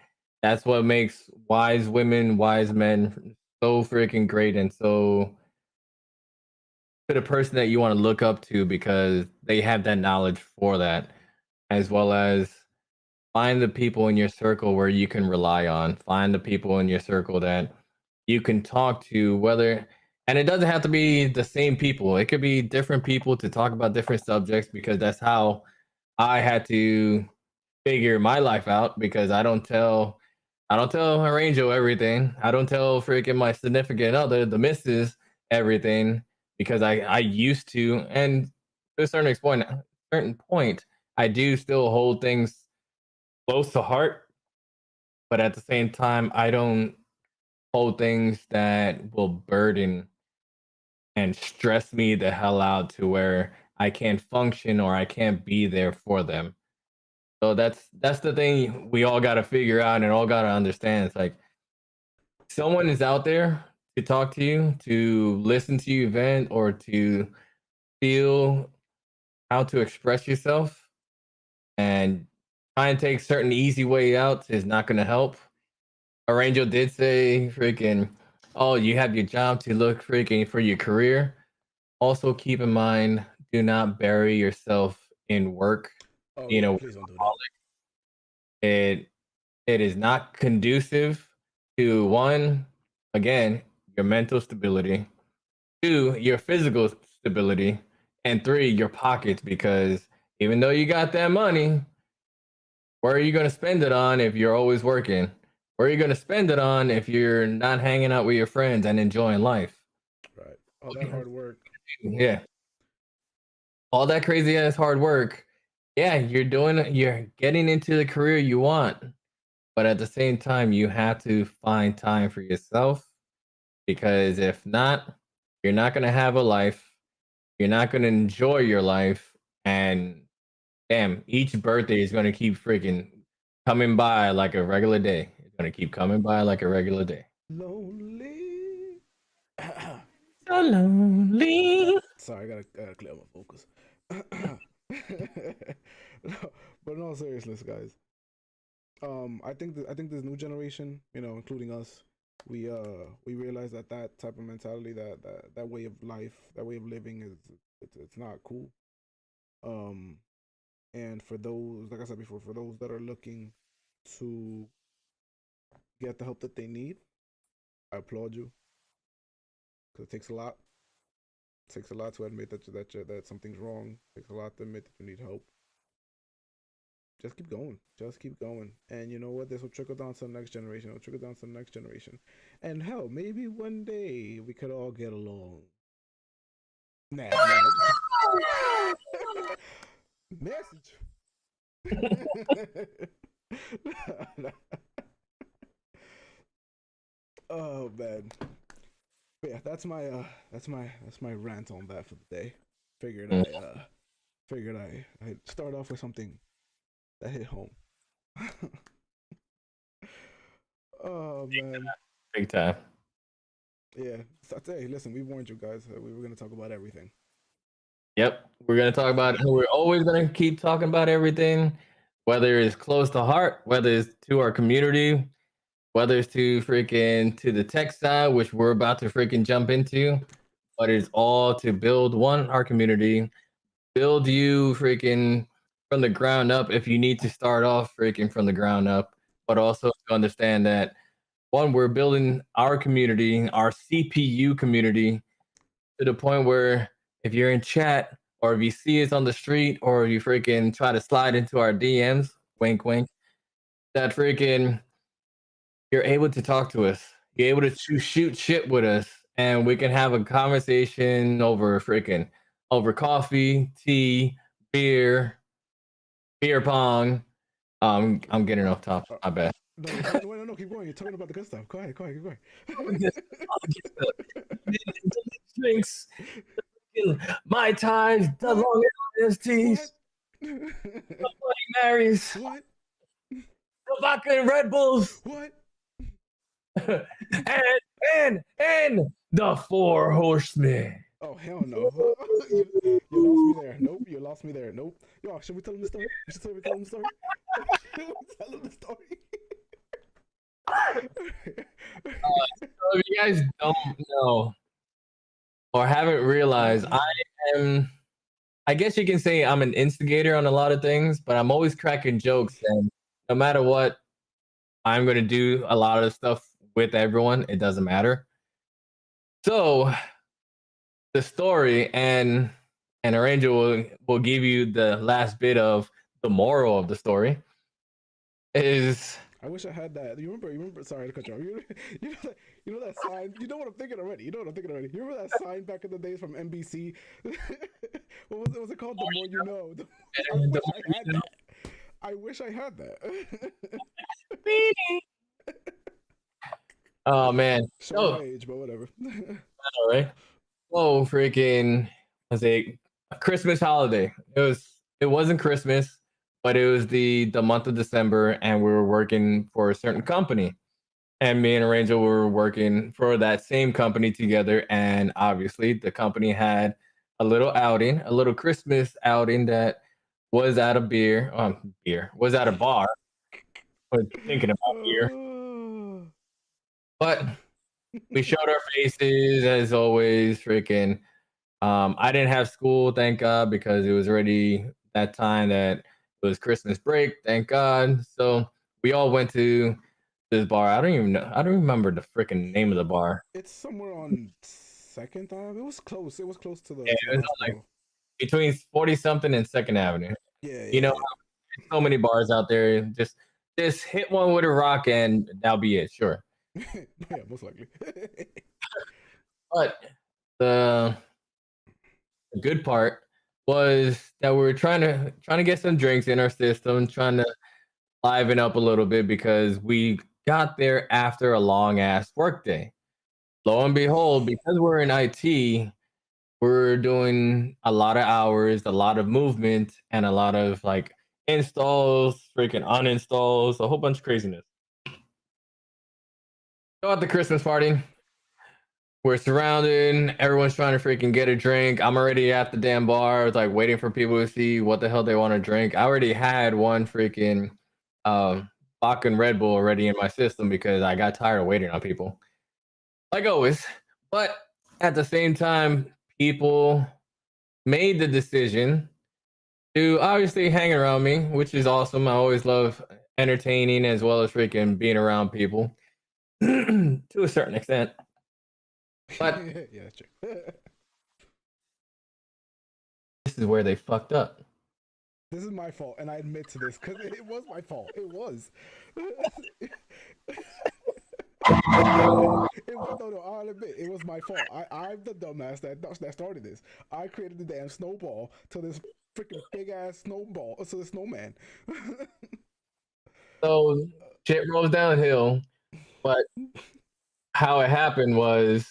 Speaker 1: That's what makes wise women, wise men so freaking great and so to the person that you want to look up to because they have that knowledge for that, as well as find the people in your circle where you can rely on. Find the people in your circle that you can talk to, whether, and it doesn't have to be the same people. It could be different people to talk about different subjects because that's how I had to figure my life out because I don't tell her angel everything. I don't tell freaking my significant other, the missus, everything because I used to, and to a certain point, I do still hold things close to heart, but at the same time, I don't hold things that will burden and stress me the hell out to where I can't function or I can't be there for them. So that's the thing we all got to figure out and all got to understand. It's like someone is out there to talk to you, to listen to you vent, or to feel how to express yourself. And try and take certain easy way outs is not going to help. Arangel did say, freaking, oh, you have your job to look freaking for your career. Also, keep in mind, do not bury yourself in work.
Speaker 2: oh
Speaker 1: You
Speaker 2: yeah,
Speaker 1: know,
Speaker 2: please don't do that.
Speaker 1: it it is not conducive to one, again, your mental stability, two, your physical stability, and three, your pockets. Because even though you got that money, where are you going to spend it on if you're always working? Where are you going to spend it on if you're not hanging out with your friends and enjoying life?
Speaker 2: Right. All that hard work.
Speaker 1: Yeah, all that crazy ass hard work. Yeah, you're getting into the career you want, but at the same time, you have to find time for yourself because if not, you're not going to have a life. You're not going to enjoy your life. And damn, each birthday is going to keep freaking coming by like a regular day. It's going to keep coming by like a regular day.
Speaker 2: Lonely.
Speaker 1: So lonely.
Speaker 2: Sorry, I gotta clear my focus. No, but in all seriousness, guys, I think this new generation, including us, we realize that type of mentality, that way of life, that way of living it's not cool. Um, and for those, like I said before, for those that are looking to get the help that they need, I applaud you because it takes a lot. It takes a lot to admit that something's wrong. It takes a lot to admit that you need help. Just keep going. Just keep going. And you know what? This will trickle down to the next generation. It'll trickle down to the next generation. And hell, maybe one day we could all get along. Nah, nah. Message. Oh man. But yeah, that's my rant on that for the day. Figured
Speaker 1: Mm.
Speaker 2: I'd start off with something that hit home. Oh man.
Speaker 1: Big time.
Speaker 2: Yeah. So, hey, listen, we warned you guys that we were gonna talk about everything.
Speaker 1: Yep. We're gonna talk about. We're always gonna keep talking about everything, whether it's close to heart, whether it's to our community, whether it's to freaking to the tech side, which we're about to freaking jump into. But it's all to build one our community, build you freaking from the ground up if you need to start off freaking from the ground up, but also to understand that one, we're building our community, our CPU community, to the point where if you're in chat or if you see us on the street or you freaking try to slide into our DMs, wink, wink, that freaking you're able to talk to us. You're able to shoot shit with us, and we can have a conversation over freaking over coffee, tea, beer, beer pong. I'm getting off topic. I bet.
Speaker 2: No, no, keep going. You're talking about the good stuff. Go ahead, keep going.
Speaker 1: Drinks, my ties, the
Speaker 2: What?
Speaker 1: long teas,
Speaker 2: What?
Speaker 1: the Bloody Marys,
Speaker 2: What?
Speaker 1: the vodka and Red Bulls,
Speaker 2: What?
Speaker 1: and the Four Horsemen.
Speaker 2: Oh hell no! You lost me there. Nope, you lost me there. Nope. Yo, should we tell him the story? Should we tell him the story? Should we tell him the story?
Speaker 1: So if you guys don't know or haven't realized, I guess you can say I'm an instigator on a lot of things, but I'm always cracking jokes, and no matter what, I'm gonna do a lot of stuff with everyone. It doesn't matter. So the story and Arangel will give you the last bit of the moral of the story is
Speaker 2: I wish I had that. You remember? Sorry to cut you off. You know that sign. You know what I'm thinking already. You remember that sign back in the days from NBC? What was it called? The more you know. I wish I had that.
Speaker 1: oh man.
Speaker 2: Showing my
Speaker 1: Oh,
Speaker 2: age, but whatever.
Speaker 1: all right. Oh, freaking was a Christmas holiday. It wasn't Christmas, but it was the month of December, and we were working for a certain company. And me and Rangel were working for that same company together. And obviously, the company had a little outing, a little Christmas outing that was at a was at a bar. I was thinking about beer, but we showed our faces as always. Freaking, I didn't have school, thank God, because it was already that time that it was Christmas break, thank God. So we all went to this bar. I don't even know. I don't remember the freaking name of the bar.
Speaker 2: It's somewhere on Second Ave. It was close. It was close to the
Speaker 1: Yeah, it was like
Speaker 2: hospital.
Speaker 1: between 40 something and Second Avenue.
Speaker 2: Yeah,
Speaker 1: You
Speaker 2: yeah,
Speaker 1: know, so many bars out there. Just hit one with a rock and that'll be it. Sure.
Speaker 2: yeah. Yeah, most likely.
Speaker 1: But the good part was that we were trying to get some drinks in our system, trying to liven up a little bit because we got there after a long ass work day. Lo and behold, because we're in IT, we're doing a lot of hours, a lot of movement, and a lot of like installs, freaking uninstalls, a whole bunch of craziness. Go at the Christmas party. We're surrounded. Everyone's trying to freaking get a drink. I'm already at the damn bar, like waiting for people to see what the hell they want to drink. I already had one freaking vodka and Red Bull already in my system because I got tired of waiting on people, like always. But at the same time, people made the decision to obviously hang around me, which is awesome. I always love entertaining as well as freaking being around people to a certain extent. But
Speaker 2: yeah, that's true.
Speaker 1: this is where they fucked up.
Speaker 2: This is my fault, and I admit to this because it was my fault. It was. No, I'll admit it was my fault. I'm the dumbass that started this. I created the damn snowball to this freaking big ass snowball. So the snowman.
Speaker 1: So shit rolls downhill. But how it happened was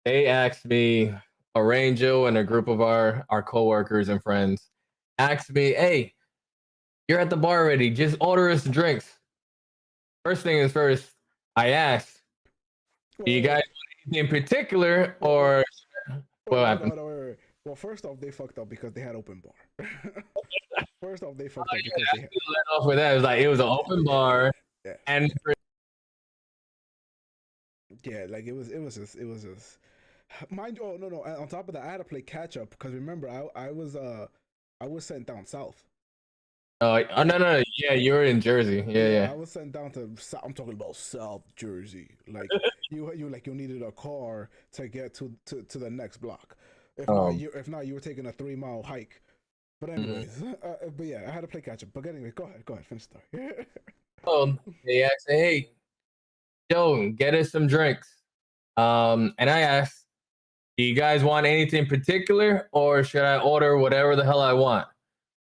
Speaker 1: they asked me, Arangel and a group of our coworkers and friends asked me, "Hey, you're at the bar already. Just order us drinks." First thing is first, I asked, "Do you
Speaker 2: Wait,
Speaker 1: guys
Speaker 2: wait,
Speaker 1: want anything in particular,
Speaker 2: wait, wait.
Speaker 1: or what
Speaker 2: Hold on,
Speaker 1: happened?"
Speaker 2: hold on, wait, wait. Well, first off, they fucked up because they had open bar. First off, they fucked up because they had.
Speaker 1: Let off with that. It was like it was an open bar,
Speaker 2: Yeah,
Speaker 1: and
Speaker 2: yeah. Like it was just. Mind you, oh no, no. On top of that, I had to play catch up because remember, I was sent down south.
Speaker 1: oh no, no, yeah, you're in Jersey, yeah,
Speaker 2: Yeah,
Speaker 1: yeah.
Speaker 2: I was sent down to. I'm talking about South Jersey. Like you needed a car to get to the next block.
Speaker 1: Um,
Speaker 2: If not, you were taking a 3 mile hike. But
Speaker 1: mhm.
Speaker 2: anyways, but yeah, I had to play catch up. But anyway, go ahead, finish the story.
Speaker 1: So they asked, "Hey, Joe, get us some drinks." And I asked, "Do you guys want anything particular, or should I order whatever the hell I want?"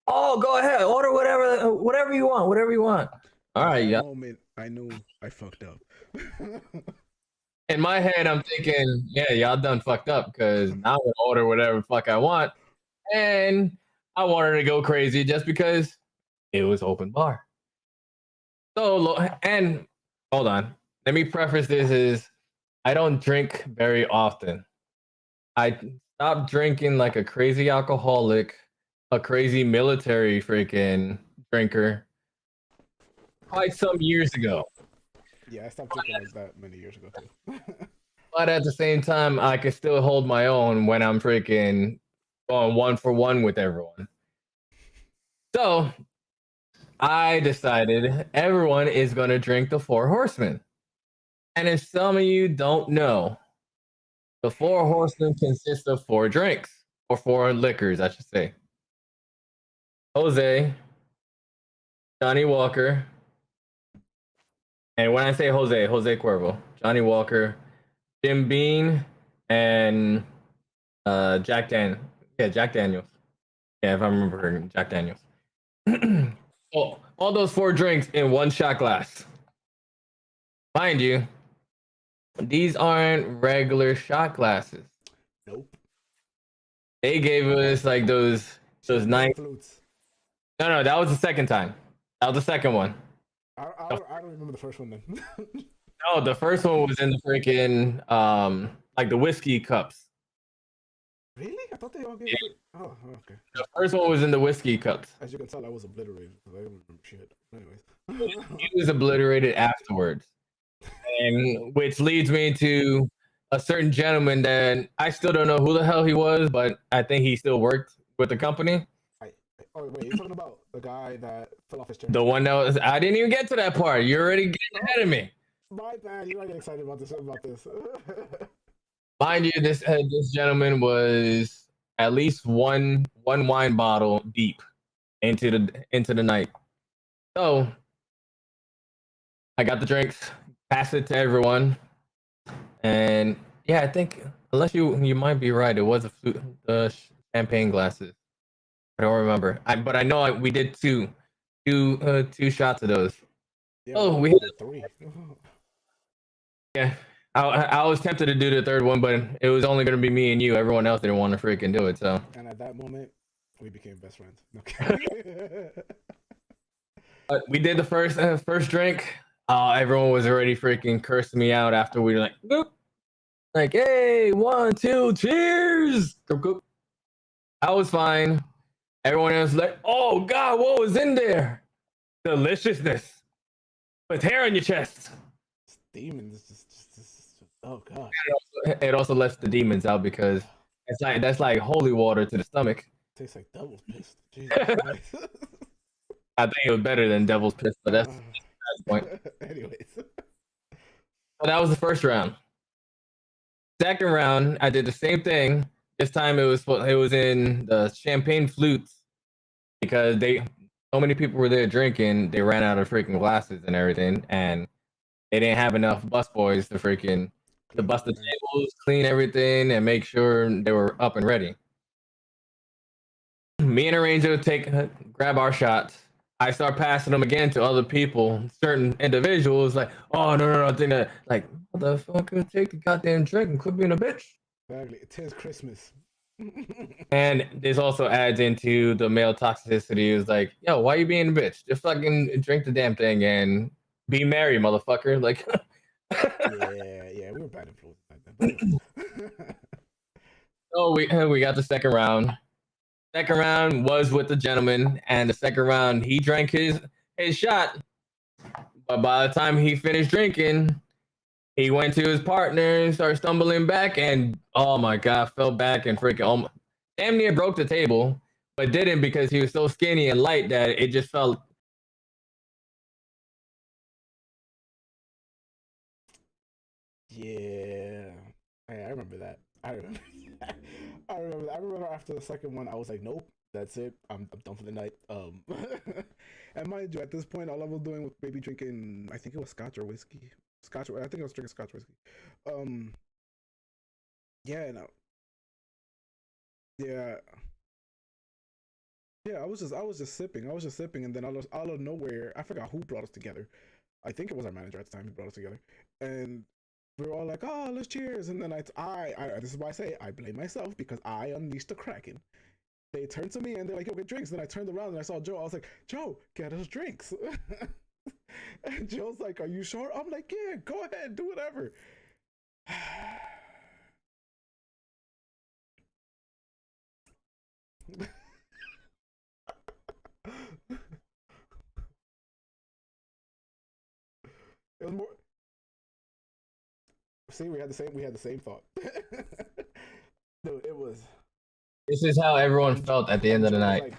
Speaker 1: "Oh, go ahead, order whatever you want, whatever you want." All
Speaker 2: At
Speaker 1: right,
Speaker 2: that
Speaker 1: yeah.
Speaker 2: moment, I knew I fucked up.
Speaker 1: In my head, I'm thinking, yeah, y'all done fucked up because now I'm gonna order whatever the fuck I want, and I wanted to go crazy just because it was open bar. So, and hold on, let me preface this: is I don't drink very often. I stopped drinking like a crazy alcoholic, a crazy military freaking drinker quite some years ago.
Speaker 2: Yeah, I stopped drinking like that many years ago too.
Speaker 1: But at the same time, I could still hold my own when I'm freaking going one for one with everyone. So I decided everyone is going to drink the Four Horsemen. And if some of you don't know, the Four Horsemen consist of four drinks, or four liquors, I should say: Jose, Johnny Walker, and when I say Jose, Jose Cuervo, Johnny Walker, Jim Bean, and Jack Dan. Yeah, Jack Daniels. Yeah, if I remember correctly, Jack Daniels. All those four drinks in one shot glass. Mind you, these aren't regular shot glasses.
Speaker 2: Nope.
Speaker 1: They gave us like those
Speaker 2: Champagne
Speaker 1: nice.
Speaker 2: flutes.
Speaker 1: No, no, that was the second time. That was the second one.
Speaker 2: I don't remember the first one then.
Speaker 1: No, the first one was in the freaking like the whiskey cups.
Speaker 2: Really? I thought they all gave
Speaker 1: Yeah,
Speaker 2: it. Oh, okay.
Speaker 1: the first one was in the whiskey cups.
Speaker 2: As you can tell, I was obliterated because I don't remember shit. Anyways.
Speaker 1: He was obliterated afterwards, and which leads me to a certain gentleman that I still don't know who the hell he was, but I think he still worked with the company.
Speaker 2: Oh wait, you're talking about the guy that fell off his chair?
Speaker 1: The one that was, I didn't even get to that part. You're already getting ahead of me.
Speaker 2: My bad. You're not getting excited about this. About this.
Speaker 1: Mind you, this gentleman was at least one wine bottle deep into the night. So I got the drinks, passed it to everyone, and yeah, I think unless you might be right, it was the champagne glasses. I don't remember. But I know we did two shots of those.
Speaker 2: Yeah,
Speaker 1: Oh,
Speaker 2: we
Speaker 1: we
Speaker 2: did 3.
Speaker 1: yeah. I was tempted to do the third one, but it was only going to be me and you. Everyone else didn't want to freaking do it. So,
Speaker 2: And at that moment, we became best friends. Okay.
Speaker 1: but we did the first drink. Everyone was already freaking cursing me out after we were like, "Boop." Like, hey, 1, 2, cheers. Goop, goop. I was fine. Everyone else was like, oh God, what was in there? Deliciousness with hair on your chest.
Speaker 2: Demons, oh god.
Speaker 1: It also lets the demons out because that's like holy water to the stomach.
Speaker 2: Tastes like devil's piss. Jesus Christ.
Speaker 1: I think it was better than devil's piss, but that's the point.
Speaker 2: Anyways.
Speaker 1: So that was the first round. Second round, I did the same thing. This time it was in the champagne flutes because so many people were there drinking, they ran out of freaking glasses and everything, and they didn't have enough busboys to freaking to bust the tables, clean everything, and make sure they were up and ready. Me and Arranger grab our shots. I start passing them again to other people, certain individuals. Like, oh no, I think that like, motherfucker, take the goddamn drink and quit being a bitch.
Speaker 2: Exactly. It is Christmas.
Speaker 1: And this also adds into the male toxicity. Is like, yo, why you being a bitch? Just fucking drink the damn thing and be merry, motherfucker. Like,
Speaker 2: yeah, we were bad influences back then.
Speaker 1: oh, we got the second round. Second round was with the gentleman, and the second round he drank his shot. But by the time he finished drinking, he went to his partner and started stumbling back, and oh my god, fell back and freaking damn near broke the table, but didn't because he was so skinny and light that it just felt.
Speaker 2: Yeah, I remember that. I remember. That. I remember. I remember after the second one, I was like, "Nope, that's it. I'm done for the night." And mind you, at this point, all I was doing was maybe drinking. I think it was scotch or whiskey. Scotch. I think I was drinking scotch whiskey. Um, yeah, no, yeah, yeah. I was just sipping. I was just sipping, and then out of nowhere, I forgot who brought us together. I think it was our manager at the time who brought us together, and we were all like, "Oh, let's cheers!" And then this is why I say I blame myself because I unleashed the Kraken. They turned to me and they're like, "Yo, get drinks." Then I turned around and I saw Joe. I was like, "Joe, get us drinks." And Joe's like, "Are you sure?" I'm like, "Yeah, go ahead, do whatever." It was more. See, we had the same thought. Dude, it was.
Speaker 1: This is how everyone felt at the end of the
Speaker 2: Joe was
Speaker 1: night.
Speaker 2: like,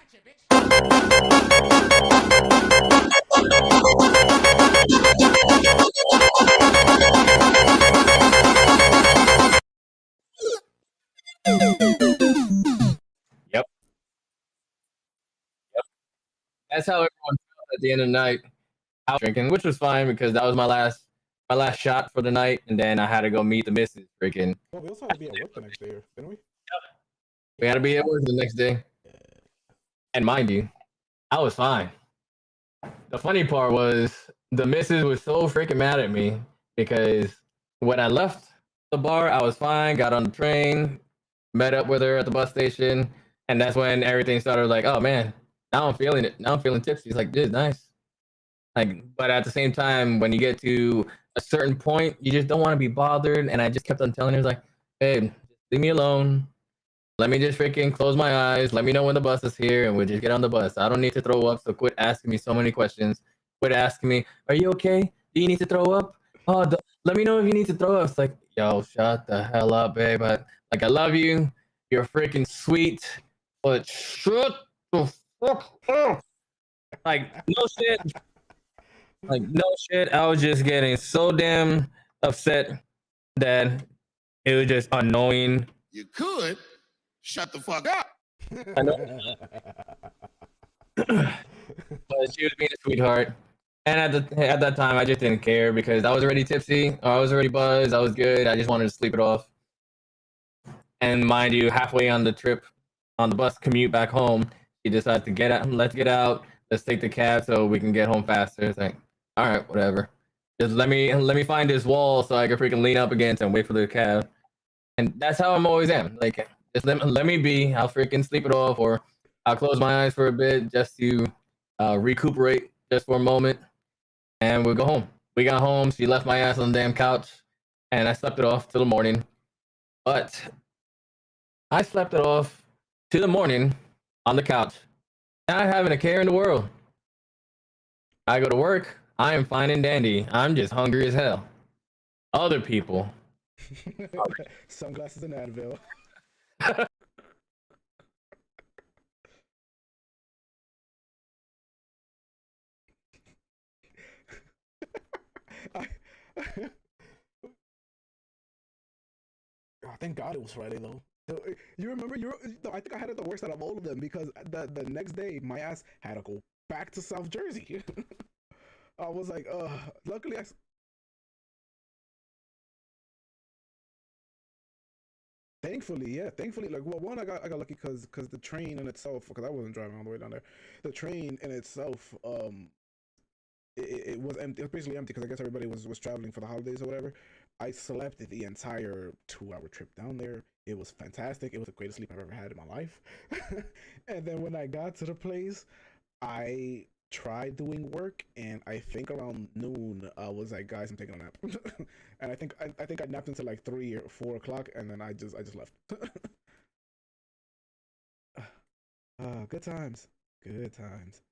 Speaker 1: Yep, yep. That's how everyone felt at the end of the night. I was drinking, which was fine because that was my last shot for the night, and then I had to go meet the missus. Freaking,
Speaker 2: "Well, we also had to be at work the next day, didn't we?"
Speaker 1: we had to be at work the next day, and mind you, I was fine. The funny part was the missus was so freaking mad at me because when I left the bar, I was fine, got on the train, met up with her at the bus station, and that's when everything started like, oh man, now I'm feeling it. Now I'm feeling tipsy. It's like, this is nice. Like, but at the same time, when you get to a certain point, you just don't want to be bothered. And I just kept on telling her, like, babe, just leave me alone. Let me just freaking close my eyes. Let me know when the bus is here, and we'll just get on the bus. I don't need to throw up, so quit asking me so many questions. Quit asking me, "Are you okay? Do you need to throw up? Oh, let me know if you need to throw up." It's like, yo, shut the hell up, babe. Like, I love you. You're freaking sweet, but shut the fuck up. Like, no shit. Like, no shit. I was just getting so damn upset that it was just annoying.
Speaker 6: You could shut the fuck up.
Speaker 1: I know. But she was being a sweetheart. And at that time, I just didn't care because I was already tipsy. Or I was already buzzed. I was good. I just wanted to sleep it off. And mind you, halfway on the trip, on the bus commute back home, she decided to get out. Let's get out. Let's take the cab so we can get home faster. It's like, all right, whatever. Just let me find this wall so I can freaking lean up against and wait for the cab. And that's how I'm always am. Like, just let me be. I'll freaking sleep it off, or I'll close my eyes for a bit just to recuperate just for a moment, and we'll go home. We got home. She left my ass on the damn couch, and I slept it off till the morning. But I slept it off to the morning on the couch, not having a care in the world. I go to work. I am fine and dandy. I'm just hungry as hell. Other people.
Speaker 2: Sunglasses and Advil. I, oh, thank God it was Friday though. You remember? I think I had it the worst out of all of them because the next day my ass had to go back to South Jersey. I was like, luckily Thankfully, yeah, thankfully, like, well, one, I got lucky because the train in itself, because I wasn't driving all the way down there, the train in itself, it was empty. It was basically empty because I guess everybody was traveling for the holidays or whatever. I slept the entire 2 hour trip down there. It was fantastic. It was the greatest sleep I've ever had in my life. And then when I got to the place, I tried doing work, and I think around noon I was like, guys, I'm taking a nap. And I think I napped until like 3 or 4 o'clock, and then I just left. Good times, good times.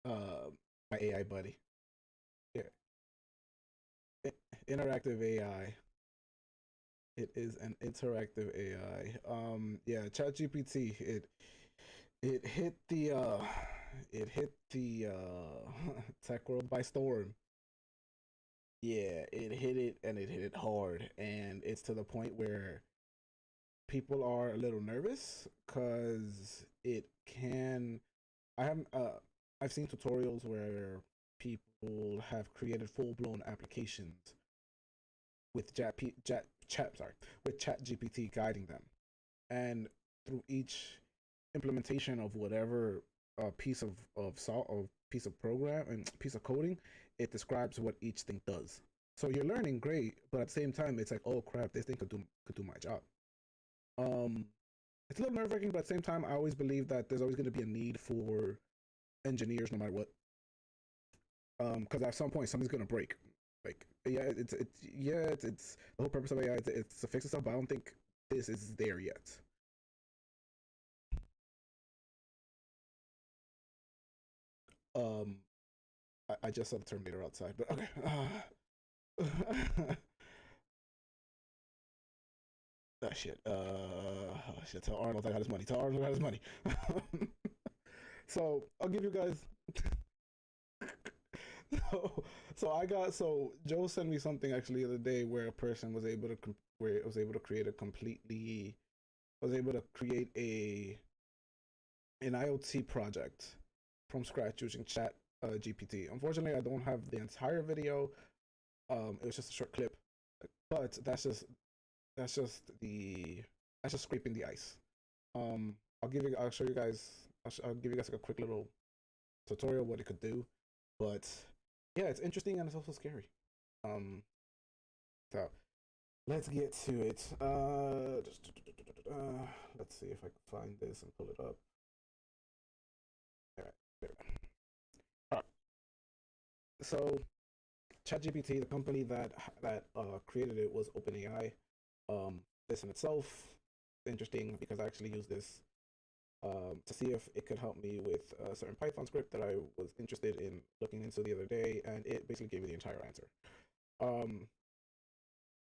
Speaker 2: uh, my AI buddy, yeah, interactive AI. It is an interactive AI. Yeah, ChatGPT. It hit the tech world by storm. Yeah, it hit it, and it hit it hard, and it's to the point where people are a little nervous because it can. I haven't. I've seen tutorials where people have created full blown applications with with Chat GPT guiding them, and through each implementation of whatever piece of program and piece of coding, it describes what each thing does. So you're learning great, but at the same time, it's like, oh crap, this thing could do my job. Um, it's a little nerve wracking, but at the same time, I always believe that there's always going to be a need for engineers, no matter what. Because at some point, something's going to break. Like, yeah, it's the whole purpose of AI. It's to fix itself, but I don't think this is there yet. Um, I just saw the Terminator outside, but okay. Oh shit. Shit. Tell Arnold I got his money. Tell Arnold I got his money. So I'll give you guys. So Joe sent me something actually the other day where a person was able to where it was able to create a completely was able to create an IoT project from scratch using Chat GPT. Unfortunately, I don't have the entire video. It was just a short clip, but that's just the that's just scraping the ice. I'll show you guys. I'll give you guys like a quick little tutorial what it could do, but yeah, it's interesting and it's also scary. Um, so let's get to it. Let's see if I can find this and pull it up. All right, there. All right. So ChatGPT, the company that created it was OpenAI. This in itself interesting because I actually used this to see if it could help me with a certain Python script that I was interested in looking into the other day, and it basically gave me the entire answer.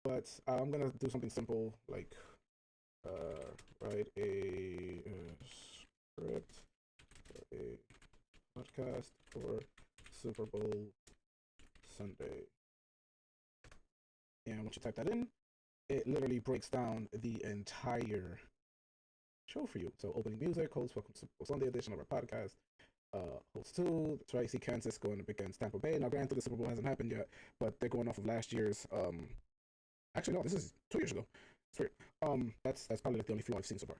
Speaker 2: But I'm gonna do something simple like write a script for a podcast for Super Bowl Sunday. And once you type that in, it literally breaks down the entire show for you. So opening music, host welcome to Super Bowl Sunday edition of our podcast. Host 2, Tracy Kansas going up against Tampa Bay. Now, granted, the Super Bowl hasn't happened yet, but they're going off of last year's. Actually, no, this is 2 years ago. It's weird. That's probably like the only flaw I've seen so far.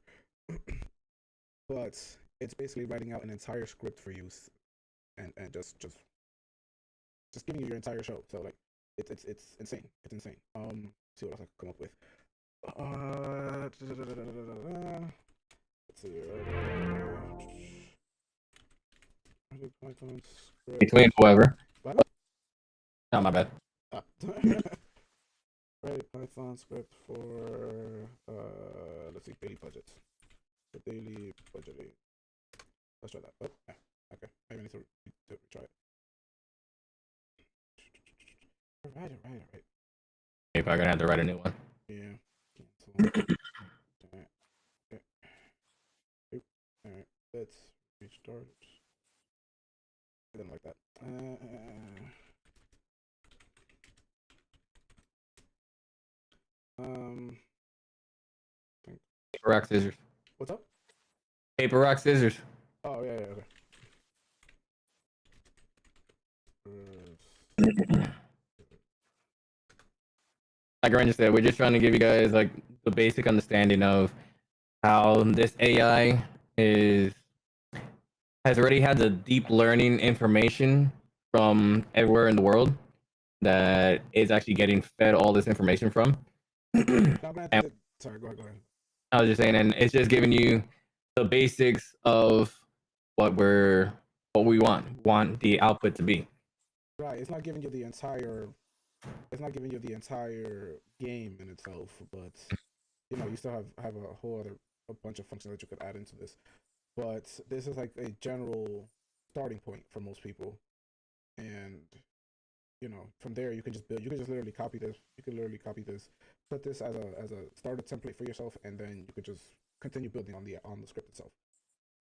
Speaker 2: But it's basically writing out an entire script for you, and just giving you your entire show. So like, it's insane. It's insane. See what else I can come up with. Let's see.
Speaker 1: Between whoever.
Speaker 2: What?
Speaker 1: Not my bad.
Speaker 2: Write Python script for let's see, daily budget. So daily budgeting. Let's try that. Oh, yeah. Okay. Maybe I need to try it. All right.
Speaker 1: If I'm gonna have to write a new one.
Speaker 2: Yeah. Cancel.
Speaker 1: Paper, rock, scissors.
Speaker 2: What's up?
Speaker 1: Paper, rock, scissors.
Speaker 2: Oh yeah, okay.
Speaker 1: Like Ranger said, we're just trying to give you guys like the basic understanding of how this AI is has already had the deep learning information from everywhere in the world that is actually getting fed all this information from.
Speaker 2: Now, granted, sorry, go ahead.
Speaker 1: I was just saying, and it's just giving you the basics of what we want the output to be.
Speaker 2: Right, it's not giving you the entire. It's not giving you the entire game in itself, but you know, you still have a bunch of functions that you could add into this. But this is like a general starting point for most people, and you know, from there you can just build. You can just literally copy this. You can literally copy this, put this as a starter template for yourself, and then you could just continue building on the script itself.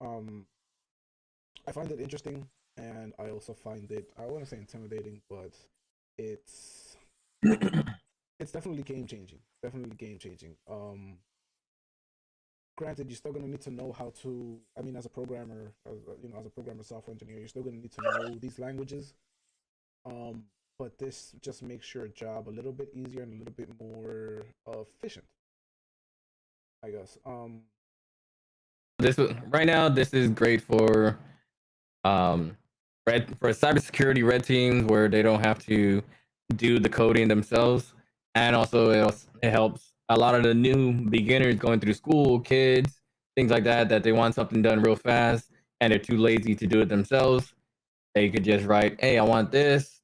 Speaker 2: I find it interesting, and I also find it, I want to say intimidating, but it's it's definitely game changing. Definitely game changing. Granted, you're still gonna need to know how to. I mean, as a programmer, as a programmer, software engineer, you're still gonna need to know these languages. But this just makes your job a little bit easier and a little bit more efficient, I guess.
Speaker 1: This right now, this is great for cybersecurity red teams where they don't have to do the coding themselves, and also it helps a lot of the new beginners going through school, kids, things like that they want something done real fast and they're too lazy to do it themselves. They could just write, hey, I want this,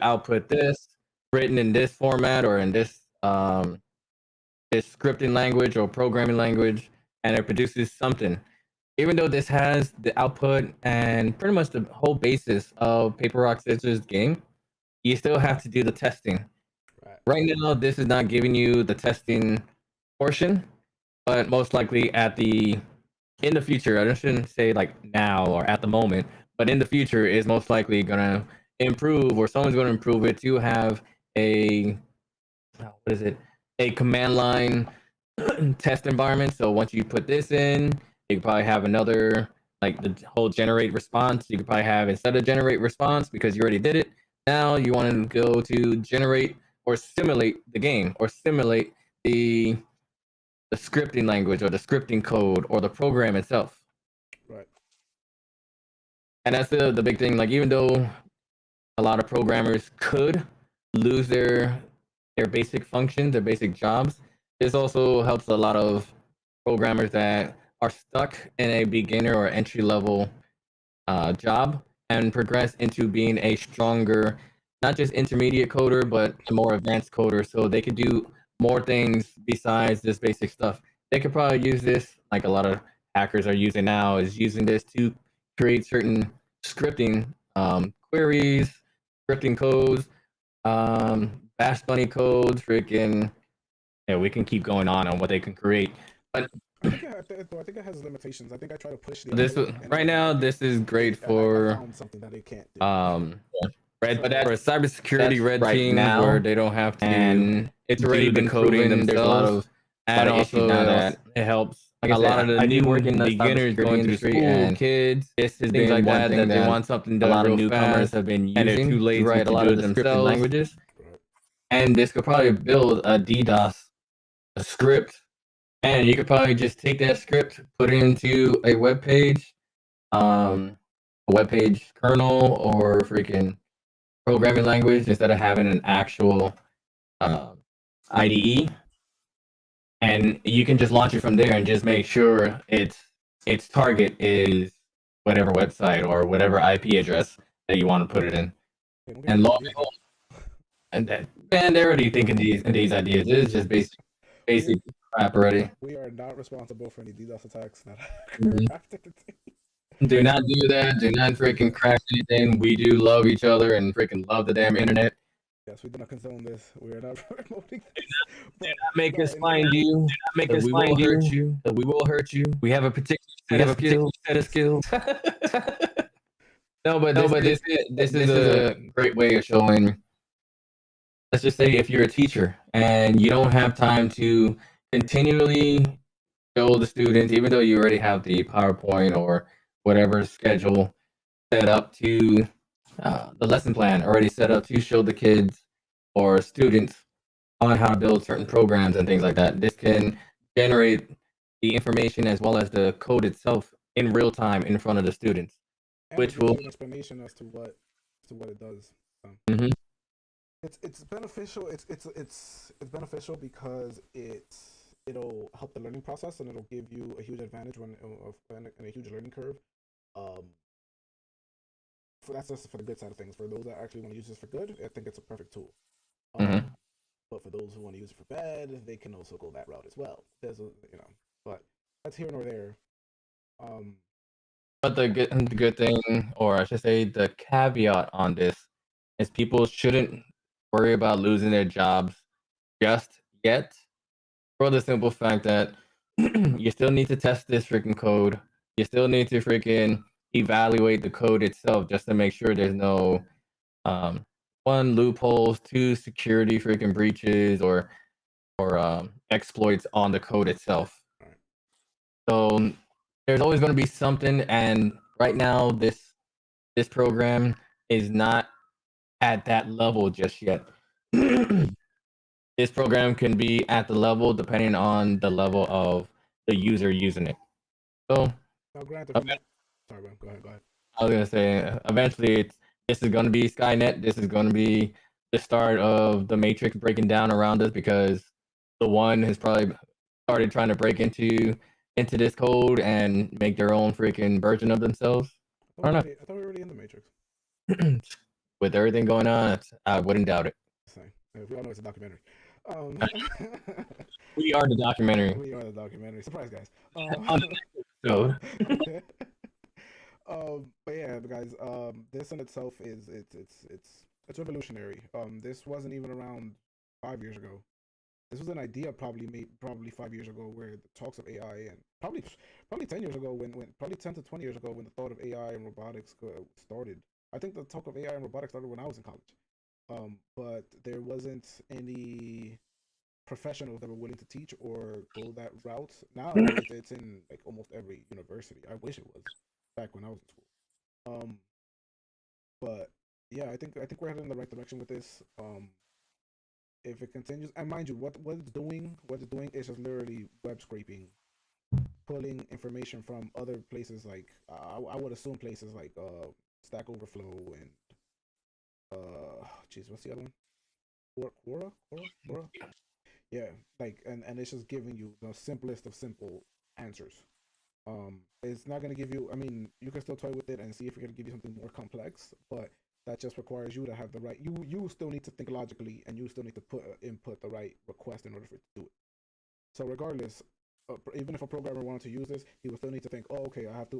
Speaker 1: output this, written in this format or in this scripting language or programming language, and it produces something. Even though this has the output and pretty much the whole basis of Paper Rock Scissors game, you still have to do the testing. Right now, this is not giving you the testing portion, but most likely in the future, I shouldn't say like now or at the moment, but in the future is most likely gonna improve, or someone's gonna improve it to have a command line test environment. So once you put this in, you could probably have another, like the whole generate response. You could probably have, instead of generate response, because you already did it, now you want to go to generate or simulate the game, or simulate the scripting language or the scripting code or the program itself.
Speaker 2: Right.
Speaker 1: And that's the big thing. Like, even though a lot of programmers could lose their basic functions, their basic jobs, this also helps a lot of programmers that are stuck in a beginner or entry level job and progress into being a stronger, not just intermediate coder, but a more advanced coder, so they could do more things besides this basic stuff. They could probably use this, like a lot of hackers are using now, is using this to create certain scripting queries, scripting codes, Bash Bunny codes, freaking. Yeah, we can keep going on what they can create. But
Speaker 2: I think it has limitations. I think I try to push
Speaker 1: this right now, this is great for
Speaker 2: I found something that it can't do.
Speaker 1: Red, but for cybersecurity red
Speaker 5: right
Speaker 1: teams
Speaker 5: now,
Speaker 1: where they don't have to,
Speaker 5: and
Speaker 1: it's already been coding themselves. There's a lot of, and also
Speaker 5: now that
Speaker 1: it helps.
Speaker 5: like
Speaker 1: A lot of the new beginners going through school,
Speaker 5: and
Speaker 1: kids,
Speaker 5: this has
Speaker 1: things
Speaker 5: been
Speaker 1: like
Speaker 5: one
Speaker 1: that,
Speaker 5: thing
Speaker 1: that they want something done
Speaker 5: a lot of
Speaker 1: real
Speaker 5: newcomers
Speaker 1: fast,
Speaker 5: have been
Speaker 1: and they're
Speaker 5: using
Speaker 1: too lazy
Speaker 5: to write
Speaker 1: to
Speaker 5: a lot
Speaker 1: do
Speaker 5: of
Speaker 1: it
Speaker 5: the scripting
Speaker 1: themselves.
Speaker 5: languages.
Speaker 1: And this could probably build a DDoS, a script, and you could probably just take that script, put it into a web page, a web page kernel or freaking programming language instead of having an actual IDE, and you can just launch it from there and just make sure its target is whatever website or whatever IP address that you want to put it in. And lo and behold, and that, man, they're already thinking these ideas. This is just basic crap already.
Speaker 2: We are not responsible for any DDoS attacks.
Speaker 1: Mhm. Do not do that. Do not freaking crash anything. We do love each other and freaking love the damn internet.
Speaker 2: Yes, we do not condone this. We are not promoting this.
Speaker 1: Do not make us find you. Do not make us
Speaker 5: we
Speaker 1: find
Speaker 5: will
Speaker 1: you.
Speaker 5: hurt you.
Speaker 1: We will hurt you. We have a particular set of skills. No, but this is a great way of showing. Let's just say if you're a teacher and you don't have time to continually show the students, even though you already have the PowerPoint or whatever schedule set up to the lesson plan already set up to show the kids or students on how to build certain programs and things like that. This can generate the information as well as the code itself in real time in front of the students,
Speaker 2: And it
Speaker 1: which
Speaker 2: gives
Speaker 1: will
Speaker 2: you an explanation as to what it does.
Speaker 1: Mhm.
Speaker 2: It's beneficial. It's beneficial because it'll help the learning process and it'll give you a huge advantage and a huge learning curve. Um, that's just for the good side of things. For those that actually want to use this for good, I think it's a perfect tool.
Speaker 1: Mhm.
Speaker 2: But for those who want to use it for bad, they can also go that route as well. But that's here nor there. Um,
Speaker 1: But the good thing, or I should say, the caveat on this is people shouldn't worry about losing their jobs just yet, for the simple fact that you still need to test this freaking code. You still need to freaking evaluate the code itself just to make sure there's no um, one loopholes, two security freaking breaches, or exploits on the code itself.
Speaker 2: Right.
Speaker 1: So there's always going to be something, and right now this program is not at that level just yet. This program can be at the level depending on the level of the user using it. So
Speaker 2: Now, granted,
Speaker 1: uh,
Speaker 2: from my sorry, bro. Go ahead. Go ahead.
Speaker 1: I was gonna say, eventually, this is gonna be Skynet. This is gonna be the start of the Matrix breaking down around us because the one has probably started trying to break into this code and make their own freaking version of themselves. I don't
Speaker 2: I thought we were already in the Matrix.
Speaker 1: know. With everything going on, I wouldn't doubt it.
Speaker 2: Same. We all know it's a documentary. Um,
Speaker 1: We are the documentary.
Speaker 2: we are the documentary. Surprise, guys.
Speaker 1: On the episode.
Speaker 2: But yeah, guys. This in itself is it's revolutionary. This wasn't even around 5 years ago. This was an idea probably 5 years ago, where the talks of AI and probably 10 years ago when probably 10 to 20 years ago when the thought of AI and robotics started. I think the talk of AI and robotics started when I was in college. But there wasn't any professionals that were willing to teach or go that route. Now it's in like almost every university. I wish it was back when I was in school. But yeah, I think we're headed in the right direction with this. If it continues, and mind you, what it's doing is just literally web scraping, pulling information from other places like I would assume places like Stack Overflow and jeez, what's the other one? Quora? Yeah, like and it's just giving you the simplest of simple answers. It's not gonna give you. I mean, you can still toy with it and see if it can give you something more complex, but that just requires you to have the right. You still need to think logically, and you still need to input the right request in order for it to do it. So regardless, even if a programmer wanted to use this, he would still need to think, oh, okay, I have to